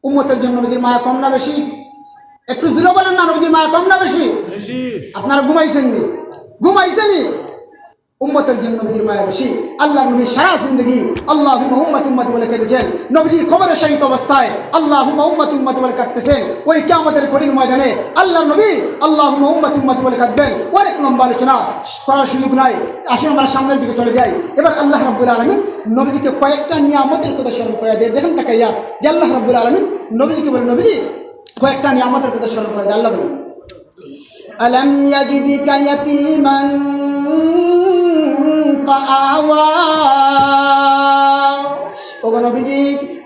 উম্মতের জন্য নবীজির মায়া কম না বেশি? একটু জিরো বলেন না, নবীজির মায়া কম না বেশি? আপনারা ঘুমাইছেননি? ঘুমাইছেনি? উম্মতের জন্য নবীজির মায়া বেশি। আল্লাহ নবী সারা জিন্দগি আল্লাহুম্মা উম্মতি উম্মতি বলে কেটেছেন। নবীজি খবরের সহিত অবস্থায় আল্লাহুম্মা উম্মতি উম্মতি বলে কাঁদতেছেন। ওই কিয়ামতের কঠিন ময়দানে আল্লাহ নবী আল্লাহুম্মা উম্মতি উম্মতি বলে কাঁদবেন। অনেক লম্বা আলোচনা করার সুযোগ নাই, আসুন আমরা সামনের দিকে চলে যাই। এবার আল্লাহ রাব্বুল আলামিন নবীজিকে কয়েকটা নিয়ামতের কথা স্মরণ করে দেয়। দেখেন তাকাইয়া যে আল্লাহ রাব্বুল আলামিন নবীজিকে বলেন, নবীজি কয়েকটা নিয়ামতের কথা স্মরণ করে দেয়। আল্লাহ বলেন আলাম ইয়াজিদিকা ইয়াতীমান ফাআওয়া। ও নবীজি,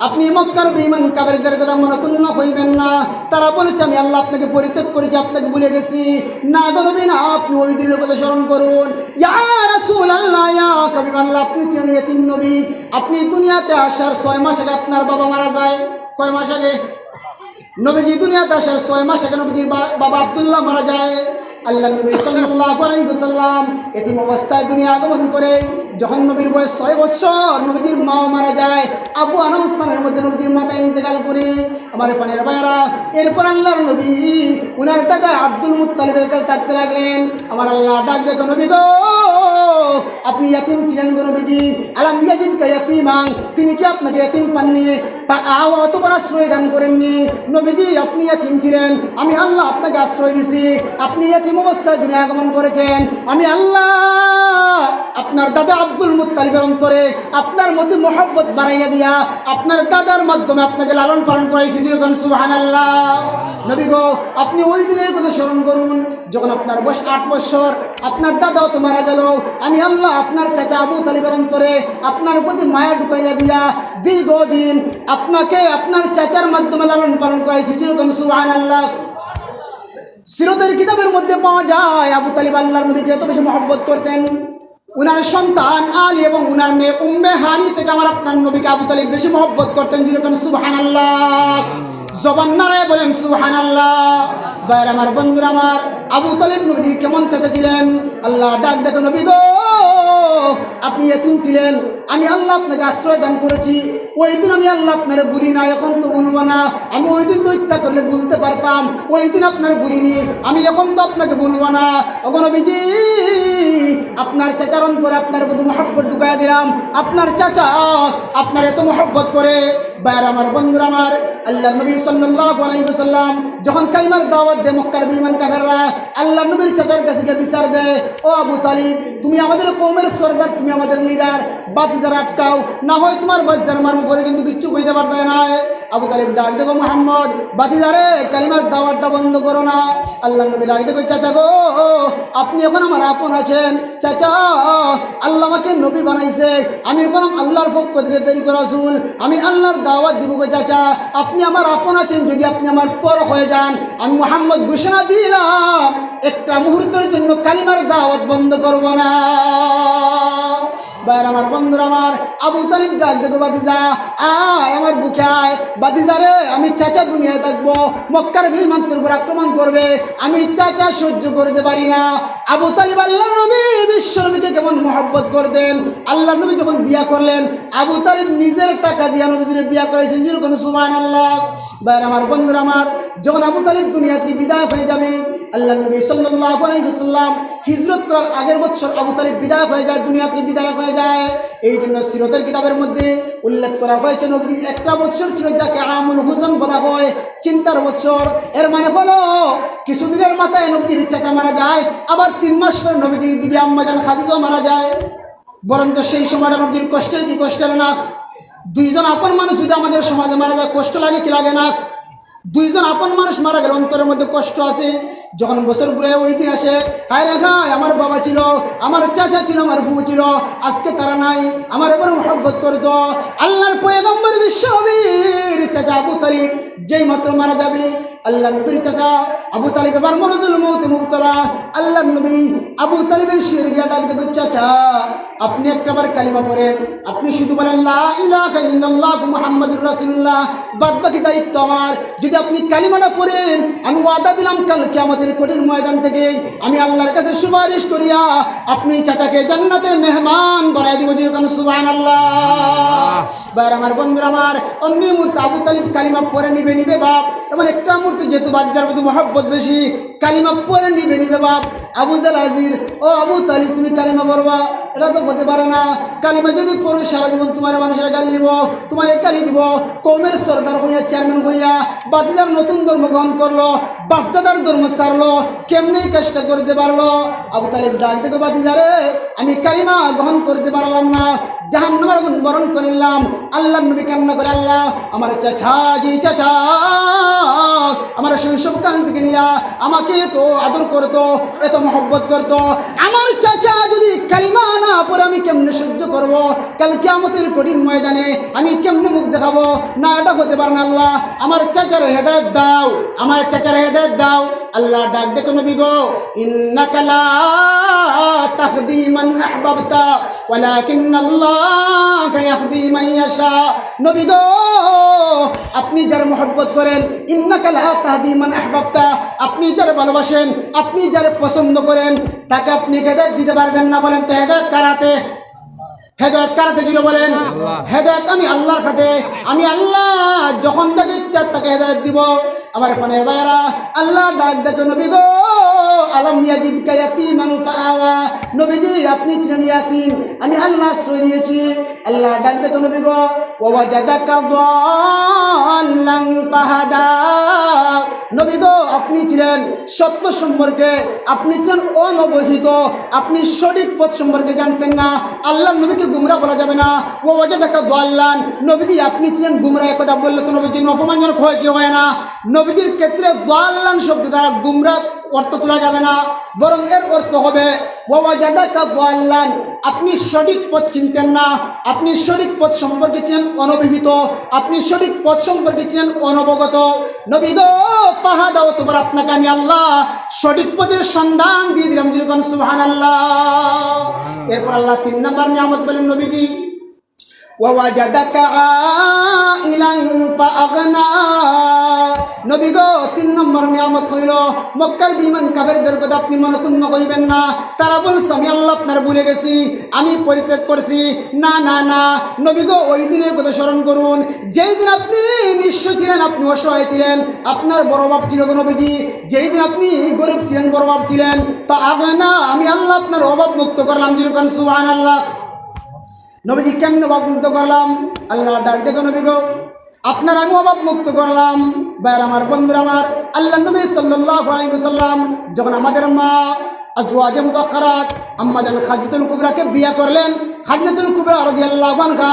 আপনি মক্কার বেঈমান কাফেরদের কথা মনে ক্ষুণ্ণ হইবেন না। তারা বলেছে আমি আল্লাহ আপনাকে পরিত্যাগ করেছি, আপনাকে ভুলে গেছি। না গো নবী না, আপনি ওই দিনের কথা স্মরণ করুন। ইয়া রাসূলুল্লাহ, ইয়া হাবিবাল্লাহ, আপনি ছিলেন ইয়েতিম নবী। আপনি দুনিয়াতে আসার 6 মাস আগে আপনার বাবা মারা যায়। কয় মাস আগে? নবীজি দুনিয়াতে আসার 6 মাস আগে নবীজির বাবা আব্দুল্লাহ মারা যায়। আল্লাহ নবী সাল্লাল্লাহু আলাইহি ওয়াসাল্লাম এতিম অবস্থায় দুনিয়া আগমন করে। যখন নবীর বয়স 6 বছর, নবীজির মাও মারা যায়। আবু আনাস্তানের মধ্যে নবীজির মাতা ইন্তেকাল করে। আমার পানের ভাইরা, এরপর আল্লাহর নবী উনার দাদা আব্দুল মুত্তালিবের কাছে থাকতে লাগলেন। আমার আল্লাহ ডাক দেখো, নবী গো, আপনি ইয়াতিম ছিলেন গো নবীজি। আলাম ইয়াজিদকা ইয়াতীমান, তিনি কি আপনাকে ইয়াতিম পাননি? অতবার আশ্রয় দান করেননি? নবীজি আপনি ইয়াতিম ছিলেন, আমি আল্লাহ আপনাকে আশ্রয় দিছি। আপনি ইয়াতিম অবস্থায় দুনিয়া আগমন করেছেন, আমি আল্লাহ আপনার দাদা আব্দুল মুত্তালিবের অন্তরে আপনার মধ্যে মহব্বত বাড়াইয়া দিয়া আপনার দাদার মাধ্যমে আপনাকে লালন পালন করাইছি। সুবহানাল্লাহ। নবী গো, আপনি ওই দিনের কথা স্মরণ করুন যখন আপনার বয়স 8 বছর, আপনার দাদাও তো মারা গেল। আমি আল্লাহ আপনার চাচা আবু তালিবের অন্তরে আপনার প্রতি মায়া ঢুকাইয়া দিয়া দীর্ঘদিন আপনাকে আপনার চাচার মাধ্যমে লালন পালন করাইছি। সুবহানাল্লাহ। সিরাতের কিতাবের মধ্যে পাওয়া যায় আবু তালিব আল্লাহর নবীকে এত বেশি মহব্বত করতেন। উনার সন্তান আলী এবং উনার মেয়ে উম্মে হানি থেকে আমার আপনার নবীকে আবু তালিব বেশি মহব্বত করতেন। সুবহানাল্লাহ। জবান নারায় বলেন সুবহানাল্লাহ। বাইরে আমার বন্ধুরা, আমার আবু তালিব নবীজির কেমন চাচা ছিলেন? আল্লাহ ডাক দেখো, নবী গো, আপনি এতিম ছিলেন, আমি আল্লাহ আপনাকে আশ্রয় দান করেছি। ওই দিন আমি আল্লাহ আপনার ভুলি না, এখন তো ভুলবো না। আমি ওই দিন তো ইচ্ছা করলে ভুলতে পারতাম, ওই দিন আপনার ভুলিনি, আমি এখন তো আপনাকে ভুলবো না। ওগো নবীজি, আপনার চাচার অন্তরে আপনার প্রতি মহব্বত ঢুকাইয়া দিলাম। আপনার চাচা আপনার এত মহব্বত করে। বাইরে আমার বন্ধুরা, আমার আল্লাহ নবী সাল্লাল্লাহু আলাইহি ওয়াসাল্লাম যখন কালিমার দাওয়াত দেয় মক্কার বেঈমান কাফেররা আল্লাহ নবীর চাচার কাছে গিয়ে বিচার দেয়, ও আবু তালিব, তুমি আমাদের কওমের সরদার, তুমি আমাদের লিডার, বাতিজার আটকাও, না হয় তোমার বাচ্চার মার উপরে কিন্তু কিচ্ছু কইতে পারতে না। আবু তালিব ডাক দেখো, মুহাম্মদ, বাতিজারে কালিমার দাওয়াতটা বন্ধ করো না। আল্লাহ নবী ডাক দেখো, চাচা গো, আপনি এখন আমার আপন আছেন। চাচা, আল্লাহ আমাকে নবী বানাইছে, আমি এখন আল্লাহর পক্ষ থেকে প্রেরিত রাসূল, আমি আল্লাহর দাওয়াত দিব গো। চাচা, আপনি আমার আপন আছেন, যদি আপনি আমার পর হয়ে যান, আমি মুহাম্মদ ঘোষণা দিলাম একটা মুহূর্তের জন্য কালিমার দাওয়াত বন্ধ করব না। বাইরে আমার বন্ধুরা, আমার আবু তালিব ডাক দেখো, বাতিজা আয় আমার বুকে আয়। বাতিজা রে, আমি চাচা দুনিয়ায় থাকবো, মক্কার বেঈমান তোর উপর আক্রমণ করবে, আমি চাচা সহ্য করতে পারি না। আবু তালিব আল্লাহর নবী বিশ্ব নবীকে কেমন মহব্বত করতেন। আল্লাহর নবী যখন বিয়া করলেন, আবু তালিব নিজের টাকা দিয়া নবীজির বিয়া করেছেন। সুবহানাল্লাহ। বাইরে আমার বন্ধুরা, আমার যখন আবু তালিব দুনিয়া থেকে বিদায় হয়ে যাবে, আল্লাহর নবী সাল্লাল্লাহু আলাইহি ওয়াসাল্লাম হিজরত করার আগের বছর আবু তালিব বিদায় হয়ে যায়, দুনিয়া থেকে বিদায় হয়ে যায়। এই জন্য সিরাতের কিতাবের মধ্যে উল্লেখ করা হয়েছে নবীজির একটা বছর ছিল যাকে আমুল হুজন বলা হয়, চিন্তার বছর। এর মানে হলো কিছুদিনের মাথায় নবীজির চাচা মারা যায়, আবার 3 মাস পর নবীজির বিবি আম্মা জান খাদিজা মারা যায়। বরঞ্চ সেই সময়টা নবীজির কষ্টের কি কষ্টের না? 2 জন আপন মানুষ যদি আমাদের সমাজে মারা যায়, কষ্ট লাগে কি লাগে না? 2 জন আপন মানুষ মারা গেলে অন্তরের মধ্যে কষ্ট আছে। যখন বছর ঘুরে ওই দিন আসে, হায় রেখা, আমার বাবা ছিল, আমার চাচা ছিল, আমার ফুফু ছিল, আজকে তারা নাই, আমার এবার মহব্বত করতো। আল্লাহর পয়গম্বর বিশ্বনবীর চাচা আবু তালিব যেই মাত্র মারা যাবে, আল্লাহ নবীর চাচা আবু তালিব এবার মরজুল মউতে মুবতলা। আল্লাহ নবী আবু তালিবের শির গিয়া ডাক দেখো, চাচা আপনি একটাবার কালিমা পড়েন, আপনি শুধু বলেন লা ইলাহা ইল্লাল্লাহু মুহাম্মাদুর রাসূলুল্লাহ, বাদ বাকি দায়িত্ব আমার। যদি আপনি কালিমাটা পড়েন, আমি ওয়াদা দিলাম কাল কিয়ামতের কঠিন ময়দান থেকে আমি আল্লাহর কাছে সুপারিশ করিয়া আপনি চাচাকে জান্নাতের মেহমান বানাই দিব। সুবহানাল্লাহ। বাইরে আমার বন্ধুরা, আমার অমনি মুহূর্তে আবু তালিব কালিমা পড়ে নিবে বাপ। এমন একটা মুহূর্তে যেহেতু বাচ্চার প্রতি মহব্বত বেশি, কালিমা পড়ে নিবে বাপ। আবু জাল হাজির, ও আবু তালিব তুমি কালিমা পড়বা, এটা তো হতে পারে না। কালিমা যদি পড়ো সারা জীবন তোমার মানুষের গালি দিব, তোমার গালি দিব। কৌমের সরকার হইয়া, চেয়ারম্যান হইয়া বাতিদার নতুন ধর্ম গ্রহণ করলো, বাপদাদার ধর্ম সারলো, কেমনি কাজটা করতে পারলো? আবু তালিব ডাক থেকে, বাতিজারে আমি কালিমা গ্রহণ করতে পারলাম না, জাহান্নামের আগুন বরণ করলাম। আল্লাহ নবী কান্না করে, আল্লাহ আমার চাচা, জি চাচা আমার শৈশবকাল থেকে নিয়া আমাকে তো আদর করতো, এত মহব্বত করতো, আমার চাচা যদি কালিমা না পরে আমি কেমনে সহ্য করব? কাল কিয়ামতের কঠিন ময়দানে আমি কেমনে মুখ দেখাবো? না, এটা হতে পারে না। আল্লাহ আমার চাচার হেদায়েত দাও, আমার চাচার হেদায়েত দাও। আল্লাহ ডাক দেখো, নবী গো, ইন্নাকা লা তাহদি মান আহবাবতা ওয়ালাকিন্নাল্লাহা ইয়াহদি মান ইয়াশা। নবী গো, আপনি যার মহব্বত করেন, ইন্নাকা লা তাহদি মান আহবাবতা, আপনি যার ভালোবাসেন, আপনি যার পছন্দ করেন, তাকে আপনি হেদায়েত দিতে পারবেন না। বলেন তো হেদায়েত কারাতে? হেদায়েত কারাতে দিল? বলেন হেদায়েত আমি আল্লাহর খাতে। আমি আল্লাহ যখন তাকে ইচ্ছা তাকে হেদায়েত দিব। আমার পানের ভাইয়েরা, আল্লাহ ডাক দেখো, নবী গো, আলাম ইয়াজিদকা ইয়াতীমান ফাআওয়া। নবীজি আপনি ছিলেন ইয়াতীম, আমি আল্লাহ আশ্রয় দিয়েছি। আল্লাহ ডাক দেখো, নবী গো, ওয়া ওয়াজাদাকা দাল্লান ফাহাদা। নবী গো, আপনি ছিলেন সত্য সম্পর্কে, আপনি ছিলেন অনবহিত, আপনি সঠিক পথ সম্পর্কে জানতেন না। আল্লাহ নবীকে গুমরা বলা যাবে না। ও ওয়াজাদাকা দাল্লান, নবীজি আপনি ছিলেন গুমরা। কথা বললে তো নবীজি অপমানজনক হয়, কি হয় না? নবীজির ক্ষেত্রে দাল্লান শব্দ দ্বারা গুমরা অর্থ তোলা যাবে না, বরং এর অর্থ হবে ওয়া ওয়াজাদাকা দাল্লান, আপনি সঠিক পথ চিনতেন না, আপনি সঠিক পথ সম্পর্কে ছিলেন অনভিহিত, আপনি সঠিক পথ সম্পর্কে ছিলেন অনবগত। নবী গো, ফাহাদা, তোমার আপনাকে আমি আল্লাহ সঠিক পথের সন্ধান দিয়ে দিলাম। যেরকম সুবহানাল্লাহ। এরপর আল্লাহ 3 নম্বর নিয়ামত বলেন, নবীজি ওয়া ওয়াজাদাকা আইলান ফাআগনা। নবী গো, 3 নম্বর নিয়ামত হইল মক্কার বিমান কাফেরদের কথা আপনি মনে ক্ষুণ্ণ করিবেন না। তারা বলছে আমি আল্লাহ আপনার ভুলে গেছি, আমি পরিত্যাগ করছি। না না না, নবী গো, ওই দিনের কথা স্মরণ করুন যেই দিন আপনি নিঃস্ব ছিলেন, আপনি অসহায় ছিলেন, আপনার বড় অভাব ছিল গো নবীজি। যেই দিন আপনি গরিব ছিলেন, বড় অভাব ছিলেন, ফাআগনা, আমি আল্লাহ আপনার অভাব মুক্ত করলাম। যেরকম সুবহানাল্লাহ। নবীজি কেমন অভাব মুক্ত করলাম? আল্লাহ ডাক দেখো, নবী গো, আপনার আমি অভাব মুক্ত করলাম। ভাইয়ের আমার, বন্ধুরা আমার, আল্লাহ নবী সাল্লাল্লাহু আলাইহি ওয়াসাল্লাম যখন আমাদের মা আজওয়াজে মুতাহহারাত আম্মা জান খাদিজাতুল কুবরাকে বিয়ে করলেন, খাদিজাতুল কুবরা রাদিয়াল্লাহু আনহা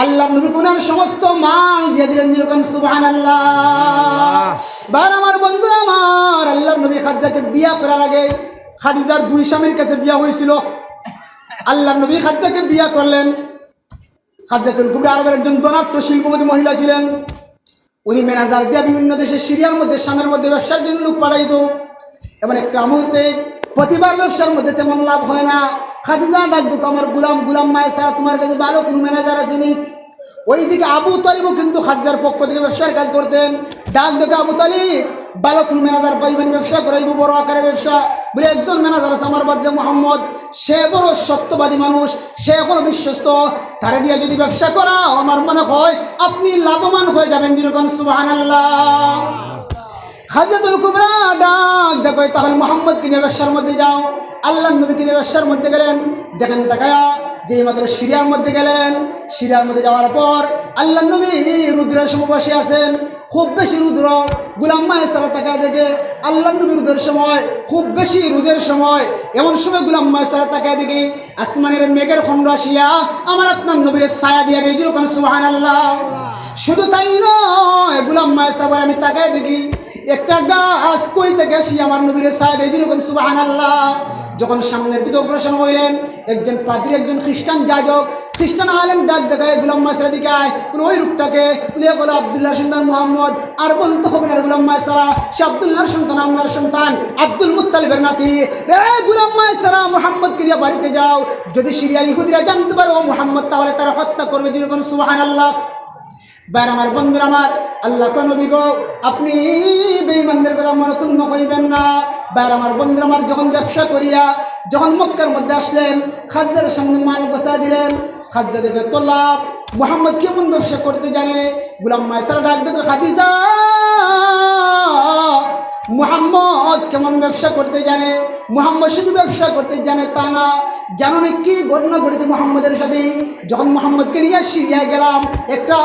আল্লাহ নবী গুনার সমস্ত মাল দিয়ে দিলেন। যেরকম সুবহানাল্লাহ। ভাইয়ের আমার, বন্ধুরা আমার, আল্লাহ নবী খাদিজাকে বিয়ে করার আগে খাদিজার 2 স্বামীর কাছে বিয়ে হয়েছিল। আল্লাহ নবী খাদিজাকে বিয়ে করলেন। খাদিজাতুল কুবরা আরবের একজন ধনাঢ্য শিল্পপতি মহিলা ছিলেন। উনি ম্যানেজার দিয়া বিভিন্ন দেশে সিরিয়ার মধ্যে, শামের মধ্যে ব্যবসার জন্য লোক পাঠাইত। এমন একটা মুহূর্তে প্রতিবার ব্যবসার মধ্যে তেমন লাভ হয় না। খাদিজা ডাক দুঃখ, আমার গুলাম মায়ের সারা তোমার কাছে ভালো কোনো ম্যানেজার আসেনি? ওইদিকে আবু তালিবও কিন্তু খাদিজার পক্ষ থেকে ব্যবসার কাজ করতেন। ডাক দেখো, আবু তালিব ভালো কোনো ম্যানেজার পাইবেন, ব্যবসা করাইব, বড় আকারে ব্যবসা। বলে একজন ম্যানেজার আছে আমার বাদে মোহাম্মদ, সে বড় সত্যবাদী মানুষ, সে এখনো বিশ্বস্ত, তারে দিয়ে যদি ব্যবসা করাও আমার মনে হয় আপনি লাভবান হয়ে যাবেন। যেরকম সুবহানাল্লাহ। খাদিজাতুল কুবরা ডাক দেখো, তাহলে মোহাম্মদকে নিয়ে ব্যবসার মধ্যে যাও। আল্লাহ নবীকে নিয়ে ব্যবসার মধ্যে গেলেন। দেখেন তাকায়া, যেই মাত্র সিরিয়ার মধ্যে গেলেন, সিরিয়ার মধ্যে যাওয়ার পর আল্লাহ নবী রুদ্রের সময় বসে আছেন। খুব বেশি রুদ্র, গুলাম মায়ের সারা তাকায় দেখে আল্লাহ নবী রুদের সময়, খুব বেশি রুদের সময়, এমন সময় গুলাম মায়ের সারা তাকায় দেখে আসমানের মেঘের খণ্ড আসিয়া আমার আপনার নবীর ছায়া দিয়া গেছে। যেরকম সুবহানাল্লাহ। শুধু তাই নয়, গুলাম মায়ের সারা আমি তাকায় দেখি একটা গাছ কই থেকে আসি আমার নবীর ছায়া দিয়ে। যেরকম সুবহানাল্লাহ। যখন সামনের দিকে অগ্রসর হইলেন, একজন পাদ্রী, একজন খ্রিস্টান যাজক, খ্রিস্টান আলেম ডাক দেখায় গুলাম মায়ের দিকে আয়। ওই রূপটাকে বলে আব্দুল্লাহ সন্তান মোহাম্মদ। আর বলতে হবে না গুলাম মায়ের, সে আব্দুল্লাহর সন্তান, আম্মার সন্তান, আব্দুল মুত্তালিবের নাতি। রে গুলাম মায়ের, মোহাম্মদকে নিয়ে বাড়িতে যাও। যদি সিরিয়ার ইহুদিরা জানতে পারে ও মোহাম্মদ, তাহলে তারা হত্যা করবে। যেরকম সুবহানাল্লাহ। বাইর আমার, বন্ধুরা আমার, আল্লাহ নবী গো, আপনি বেঈমানদের কথা মনে ক্ষুণ্ণ করিবেন না। বাইর আমার, বন্ধুরা আমার, যখন ব্যবসা করিয়া যখন মক্কার মধ্যে আসলেন, খাদিজার সামনে মাল বসা দিলেন। খাদিজা দেখে তো লাভ, মোহাম্মদ কেমন ব্যবসা করতে জানে। গুলাম মায়ের ডাক দেখো, খাদিজা মুহাম্মদ কেমন ব্যবসা করতে জানে। মুহাম্মদ শুধু ব্যবসা করতে জানে তা না, জানো না কি ঘটনা ঘটেছে মুহাম্মদের সাথে। যখন মুহাম্মদকে নিয়ে সিরিয়ায় গেলাম, একটা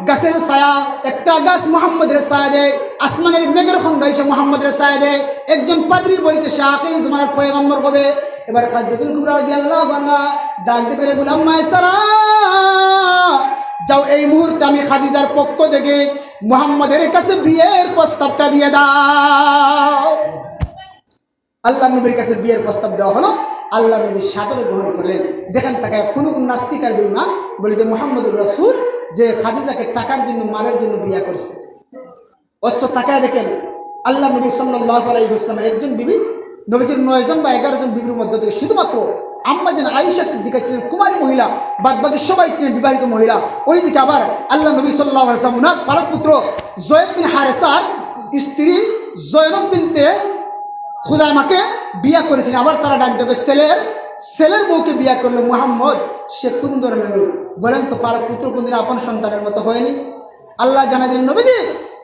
গাছের ছায়া, একটা গাছ মুহাম্মদের ছায়া দেয়, আসমানের মেঘের খন্ড এসে মুহাম্মদের ছায়া দেয়। একজন পাদ্রী বলিতে সে আখির জামানার পয়গম্বর হবে। এবার খাদিজাতুল কুবরা রাদিয়াল্লাহু আনহা ডাক দিয়ে করে বললাম, মায়সারা যাও, এই মুহূর্তে আমি খাদিজার পক্ষ থেকে মুহাম্মদের কাছে বিয়ের প্রস্তাবটা দিয়ে দাও। আল্লাহ নবীর কাছে বিয়ের প্রস্তাব দেওয়া হলো। আল্লাহ নবী সাদরে গ্রহণ করলেন। দেখেন তাকে কোনো নাস্তিক আর বেঈমান বলে যে মুহাম্মদুর রাসূল যে খাদিজাকে টাকার জন্য, মালের জন্য বিয়ে করছে। অবশ্য তাকায় দেখেন আল্লাহ নবী সাল্লাল্লাহু আলাইহি ওয়াসাল্লামের একজন বিবি, নবীজির 9 জন বা 11 জন বিবির মধ্যে থেকে শুধুমাত্র আম্মা যেন আয়েশা সিদ্দিকা ছিলেন কুমারী মহিলা, বাদ বাকি সবাই ছিলেন বিবাহিত মহিলা। ওইদিকে আবার আল্লাহ নবী সাল্লাল্লাহু আলাইহি ওয়াসাল্লাম উনার পালক পুত্র জয়েদ বিন হারেসার স্ত্রী জয়নব বিনতে খুজাইমাকে বিয়ে করেছেন। আবার তারা ডাক দেবে ছেলের বউকে বিয়ে করলো মুহাম্মদ, সে কোন ধরনের লোক বলেন তো? পালক পুত্র কোনদিন আপন সন্তানের মতো হয়নি। আল্লাহ জানাই দিলেন নবীজি,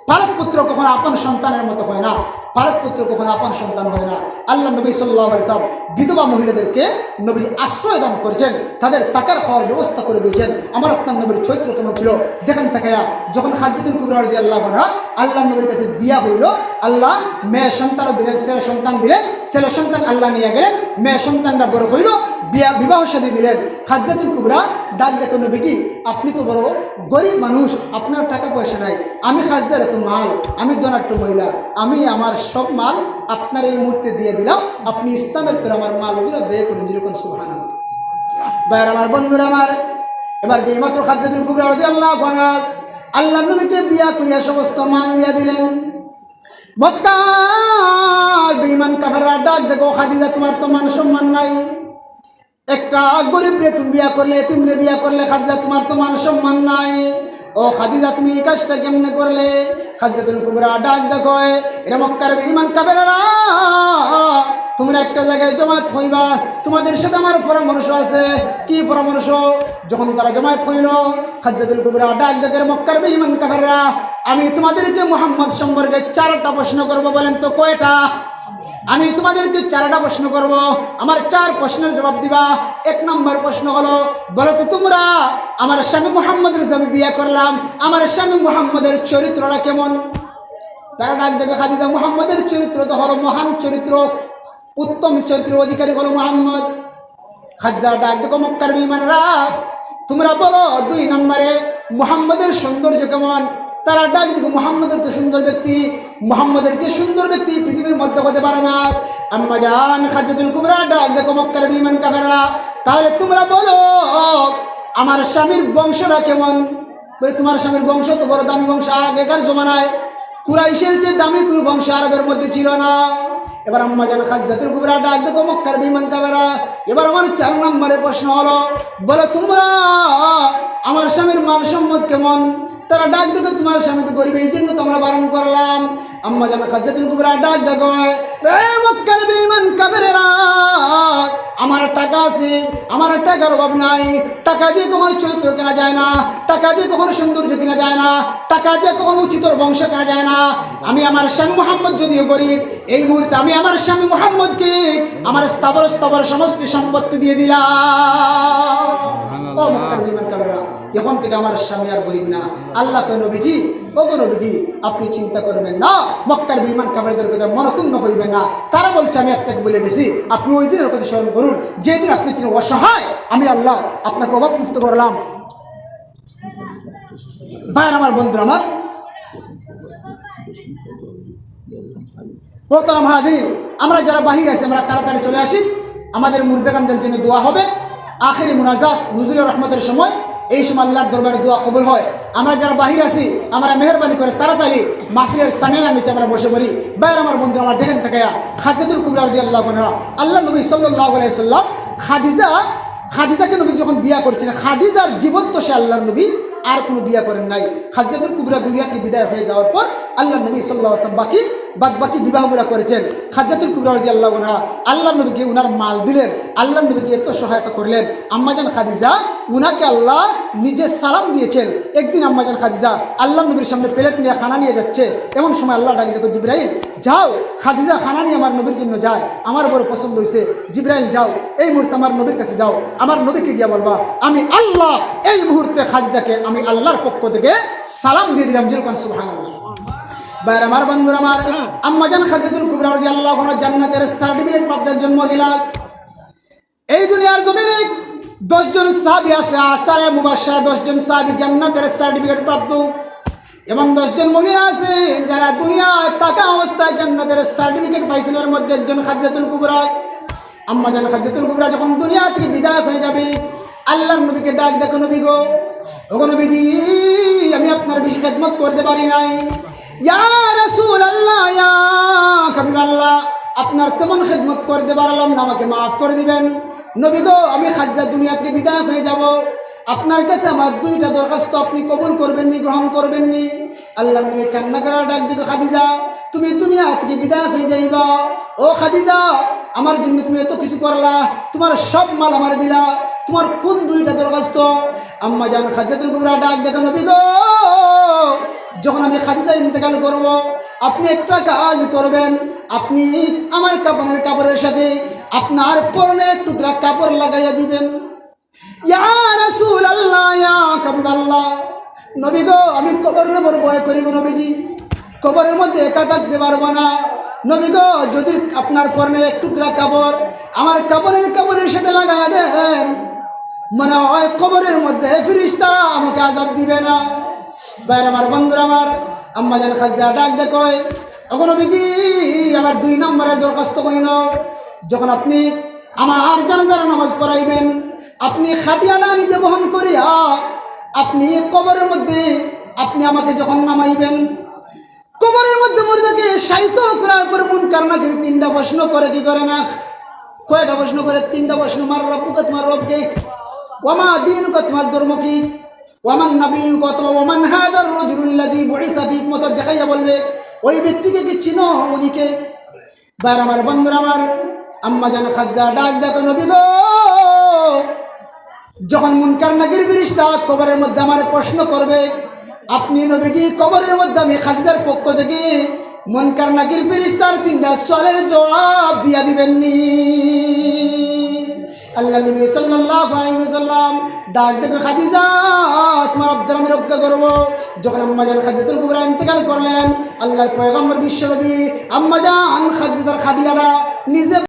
পালক পুত্র কখনো আপন সন্তানের মতো হয় না, পালক পুত্র কখনো আপন সন্তান হয় না। আল্লাহ নবী সাল্লাল্লাহু আলাইহি ওয়াসাল্লাম বিধবা মহিলাদেরকে নবী আশ্রয় দান করেছেন, তাদের টাকার খাওয়ার ব্যবস্থা করে দিয়েছেন। আমার আপনার নবীর চরিত্র কেমন ছিল দেখেন তাকায়া। যখন খাদিজাতুল কুবরা রাদিয়াল্লাহু আনহা আল্লাহ নবীর কাছে বিয়া হইল, আল্লাহ মেয়ে সন্তানও দিলেন, ছেলে সন্তান দিলেন। ছেলে সন্তান আল্লাহ নিয়ে গেলেন, মেয়ে সন্তানরা বড় হইল, বিবাহ শাদী দিলেন। খাদিজাতুল কুবরা ডাক দেখো, নবীজি আপনি তো বড় গরিব মানুষ, আপনার টাকা পয়সা নাই, আমি খাদিজার এত মাল, আমি ধনাঢ্য মহিলা, আমি আমার সব মাল আপনার এই মুহূর্তে দিয়ে দিলাম, আপনি ইসলামের তোর আমার মালগুলো ব্যয় করুন। যেরকম সুবহানাল্লাহ। ভাইয়ের আমার, বন্ধুরা আমার, এবার যে মাত্র খাদিজাতুল কুবরা রাদিয়াল্লাহু আনহা আল্লাহ নবীকে বিয়া করিয়া সমস্ত মাল দিয়া দিলেন, মক্কার বেঈমান কাফেররা ডাক দেখো, খাদিজা তোমার তো মান সম্মান নাই, একটা গরিব রে তুমি বিয়া করলে, এতিম রে বিয়া করলে, খাদিজা তোমার তো মান সম্মান নাই। ও খাদিজা তুমি এই কাজটা কেমনে করলে? খাদিজাতুল কুবরা ডাক দেখো, এরা মক্কার বেঈমান কাফেররা, তোমরা একটা জায়গায় জমায়েত হইবা, তোমাদের সাথে আমার পরামর্শ আছে। কি পরামর্শ? যখন তারা জমায়েত হইল, খাদিজাতুল কুবরা ডাক দেখে, মক্কার বেঈমান কাফেররা, আমি তোমাদেরকে মুহাম্মদ সম্পর্কে 4টা প্রশ্ন করব, বলেন তো কয়টা? আমি তোমাদেরকে 4টা প্রশ্ন করব, আমার 4 প্রশ্নের জবাব দিবা। 1 নম্বর প্রশ্ন হলো, বলো তো তোমরা আমার স্বামী মুহাম্মদের আমি বিয়ে করলাম, আমার স্বামী মুহাম্মদের চরিত্রটা কেমন? তারা ডাক দেখে, খাদিজা মুহাম্মদের চরিত্র তো হলো মহান চরিত্র, উত্তম চরিত্রের অধিকারী হলো মুহাম্মদ। খাদিজা ডাক দেখো, মক্কার বেঈমানরা তোমরা বলো 2 নম্বরে মুহাম্মদের সৌন্দর্য কেমন? তারা ডাক দেখো, মুহাম্মদের তো সুন্দর ব্যক্তি, মুহাম্মদের যে সুন্দর ব্যক্তি পৃথিবীর মধ্যে হতে পারে না। আম্মা জান খাদিজাতুল কুবরা ডাক দেখো, মক্কার বেঈমান কাফেররা তাহলে তোমরা বলো আমার স্বামীর বংশটা কেমন? বলে তোমার স্বামীর বংশ তো বড় দামি বংশ, আগেকার জমানায় কুরাইশের যে দামি কোনো বংশ আরবের মধ্যে ছিল না। এবার আম্মা জান খাদিজাতুল কুবরা ডাক দেখো, মক্কার বেঈমান কাফেররা এবার আমার 4 নম্বরের প্রশ্ন হলো, বলো তোমরা আমার স্বামীর মান সম্মান কেমন? তারা ডাক দেখো, তোমার স্বামী তো গরিব, এই জন্য তোমরা বারণ করলাম। আম্মা জান খাদিজাতুল কুবরা ডাক দেখো, রে মক্কার বেঈমান কাফেররা, আমার টাকা আছে, আমার টাকার অভাব নাই, টাকা দিয়ে কখনো চরিত্র কেনা যায় না, টাকা দিয়ে কখনো সৌন্দর্য কেনা যায় না, টাকা দিয়ে কখনো উচিতর বংশ কেনা যায় না। আমি আমার স্বামী মুহাম্মদ যদিও গরিব, এই মুহূর্তে আমি আমার স্বামী মুহাম্মদকে আমার স্থাবর সমস্ত সম্পত্তি দিয়ে দিলাম। ও মক্কার বেঈমান কাফেররা, এখন থেকে আমার স্বামী আর গরিব না। আল্লাহ কয়, নবীজি ও গো নবীজি আপনি চিন্তা করবেন না, মক্কার বেঈমান কাফেরদের কথা মনক্ষুণ্ণ হইবেন না। তারা বলছে আমি আপনাকে বলে গেছি, আপনি ওই দিনের কথা স্মরণ করুন যেদিন আপনি ছিলেন অসহায়, আমি আল্লাহ আপনাকে অভাবমুক্ত করলাম। ভাইয়ের আমার, বন্ধুরা আমার, মোহতারাম হাজিরিন, আমরা যারা বাহির আছি আমরা তাড়াতাড়ি চলে আসি, আমাদের মুর্দাগানদের জন্য দোয়া হবে। আখেরি মুনাজাত নুজুলুর রহমতের সময়, এই সময় আল্লাহর দরবারে দোয়া কবুল হয়। আমরা যারা বাহির আছি আমরা মেহরবানি করে তাড়াতাড়ি মাহফিলের সামিয়ানার নিচে আমরা বসে পড়ি। ভাইয়ের আমার, বন্ধু আমার, দেখেন তাকায়া খাদিজাতুল কুবরা রাদিয়াল্লাহু আনহা, আল্লাহ নবী সাল্লাল্লাহু আলাইহি ওয়াসাল্লাম খাদিজাকে নবী যখন বিয়া করেছেন, খাদিজার জীবন তো সে আল্লাহর নবী আর কোনো বিয়া করেন নাই। খাদিজাতুল কুবরা দুনিয়াতে বিদায় হয়ে যাওয়ার পর আল্লাহ নবী সাল্লাল্লাহু আলাইহি ওয়াসাল্লাম বাকি বাদবাকি বিবাহগুলো করেছেন। খাদিজাতুল কুবরা রাদিয়াল্লাহু আনহা আল্লাহ নবীকে উনার মাল দিলেন, আল্লাহ নবীকে এত সহায়তা করলেন। আম্মাজান খাদিজা উনাকে আল্লাহ নিজে সালাম দিয়েছেন। একদিন আম্মাজান খাদিজা আল্লাহ নবীর সামনে প্লেট নিয়ে খানা নিয়ে যাচ্ছে, এমন সময় আল্লাহ ডাক দেখো, জিবরাইল যাও, খাদিজা খানা নিয়ে আমার নবীর জন্য যায়, আমার বড় পছন্দ হয়েছে। জিবরাইল যাও, এই মুহূর্তে আমার নবীর কাছে যাও, আমার নবীকে গিয়া বলবা আমি আল্লাহ এই মুহূর্তে খাদিজাকে আমি আল্লাহর পক্ষ থেকে সালাম দিয়ে দিলাম। যেরকম সুবহানাল্লাহ। ভাইরা আমার, বন্ধুরা আমার, আম্মাজান খাদিজাতুল কুবরা রাদিয়াল্লাহু আনহা জান্নাতের সার্টিফিকেট প্রাপ্ত একজন মহিলা। এই দুনিয়ার জমিনে 10 জন সাহাবী আছে, আশারে মুবাশশারা 10 জন সাহাবী জান্নাতের সার্টিফিকেট প্রাপ্ত। এবং 10 জন মহিলা আছে যারা দুনিয়ায় থাকা অবস্থায় জান্নাতের সার্টিফিকেট পাইছিল। এর মধ্যে একজন খাদিজাতুল কুবরা। আম্মাজান খাদিজাতুল কুবরা যখন দুনিয়া থেকে বিদায় হয়ে যাবে, আল্লাহর নবীকে ডাক দেখো, নবী গো, ওগো নবীজি, আমি আপনার বেশি খেদমত করতে পারি নাই। ইয়া রাসূলুল্লাহ, ইয়া হাবিবাল্লাহ, আপনার তেমন খেদমত করতে পারলাম না, আমাকে মাফ করে দিবেন। নবী গো, আমি খাদিজা দুনিয়া থেকে বিদায় হয়ে যাব, আপনার কাছে আমার 2টা দরখাস্ত আপনি কবুল করবেননি, গ্রহণ করবেননি। আল্লাহ নবী কান্না করে ডাক দিল, খাদিজা তুমি দুনিয়া থেকে বিদায় হয়ে যাইবা। ও খাদিজা, আমার জন্য তুমি এত কিছু করলা, তোমার সব মাল আমার দিলা, তোমার কোন 2টা দরখাস্ত? আম্মাজান খাদিজাতুল কুবরা ডাক দেখো, নবী গো, যখন আমি খাদিজা ইন্তেকাল করব, আপনি একটা কাজ করবেন, আপনি আমার কাপড়ের সাথে আপনার পরনে এক টুকরা কাপড় লাগাইয়া দিবেন। ইয়া রাসূলুল্লাহ, ইয়া হাবিবাল্লাহ, নবী গো, আমি কবরের উপর ভয় করি গো নবীজি, কবরের মধ্যে একা থাকতে পারবো না। নবী গো, যদি আপনার পরনে এক টুকরা কাপড় আমার কাপড়ের সাথে লাগাইয়া দেন, মনে হয় কবরের মধ্যে ফেরেশতারা আমাকে আযাব দিবে না। বাইরে আমার, বন্ধুরা আমার, আম্মাজান খাদিজা ডাক দেখো, ওগো নবীজি, আমার 2 নম্বরের দরখাস্ত কইল, যখন আপনি আমার জানাজার নামাজ পড়াইবেন, আপনি খাটিয়াটা নিজে বহন করিয়া আপনি কবরের মধ্যে আপনি আমাকে যখন নামাইবেন, কবরের মধ্যে মুর্দাকে শায়িত করার পর মুনকার নাকির 3টা প্রশ্ন করে, কি করে না? কয়টা প্রশ্ন করে? 3টা প্রশ্ন। মার রব্বুকা, তোমার রবকে, ওয়ামা দীনুকা, তোমার ধর্ম কি, ওয়ামান নাবিয়ুকা, ওয়ামান হাদার রাজুলুল্লাযী বুইসা ফীকুম, মত দেখাইয়া বলবে ওই ব্যক্তিকে কি চিনো, উনিকে? বাইরে আমার, বন্ধুরা আমার, আম্মাজান খাদিজা ডাক দেখো, নবী গো, যখন মুনকার নাকির ফেরেশতা কবরের মধ্যে আমার প্রশ্ন করবে, আপনি নবীজি কবরের মধ্যে আমি খাদিজার পক্ষ থেকে মুনকার নাকির ফেরেশতার 3টা সওয়ালের জবাব দিয়া দিবেননি। আল্লাহ নবী সাল্লাল্লাহু আলাইহি ওয়াসাল্লাম ডাক দেখো, খাদিজা, তোমার আব্দুল আমি রক্ষা করবো। যখন আম্মাজান খাদিজাতুল কুবরা ইন্তেকাল করলেন, আল্লাহর পয়গম্বর বিশ্বনবী আম্মাজান খাদিজার খাদিয়ারা নিজে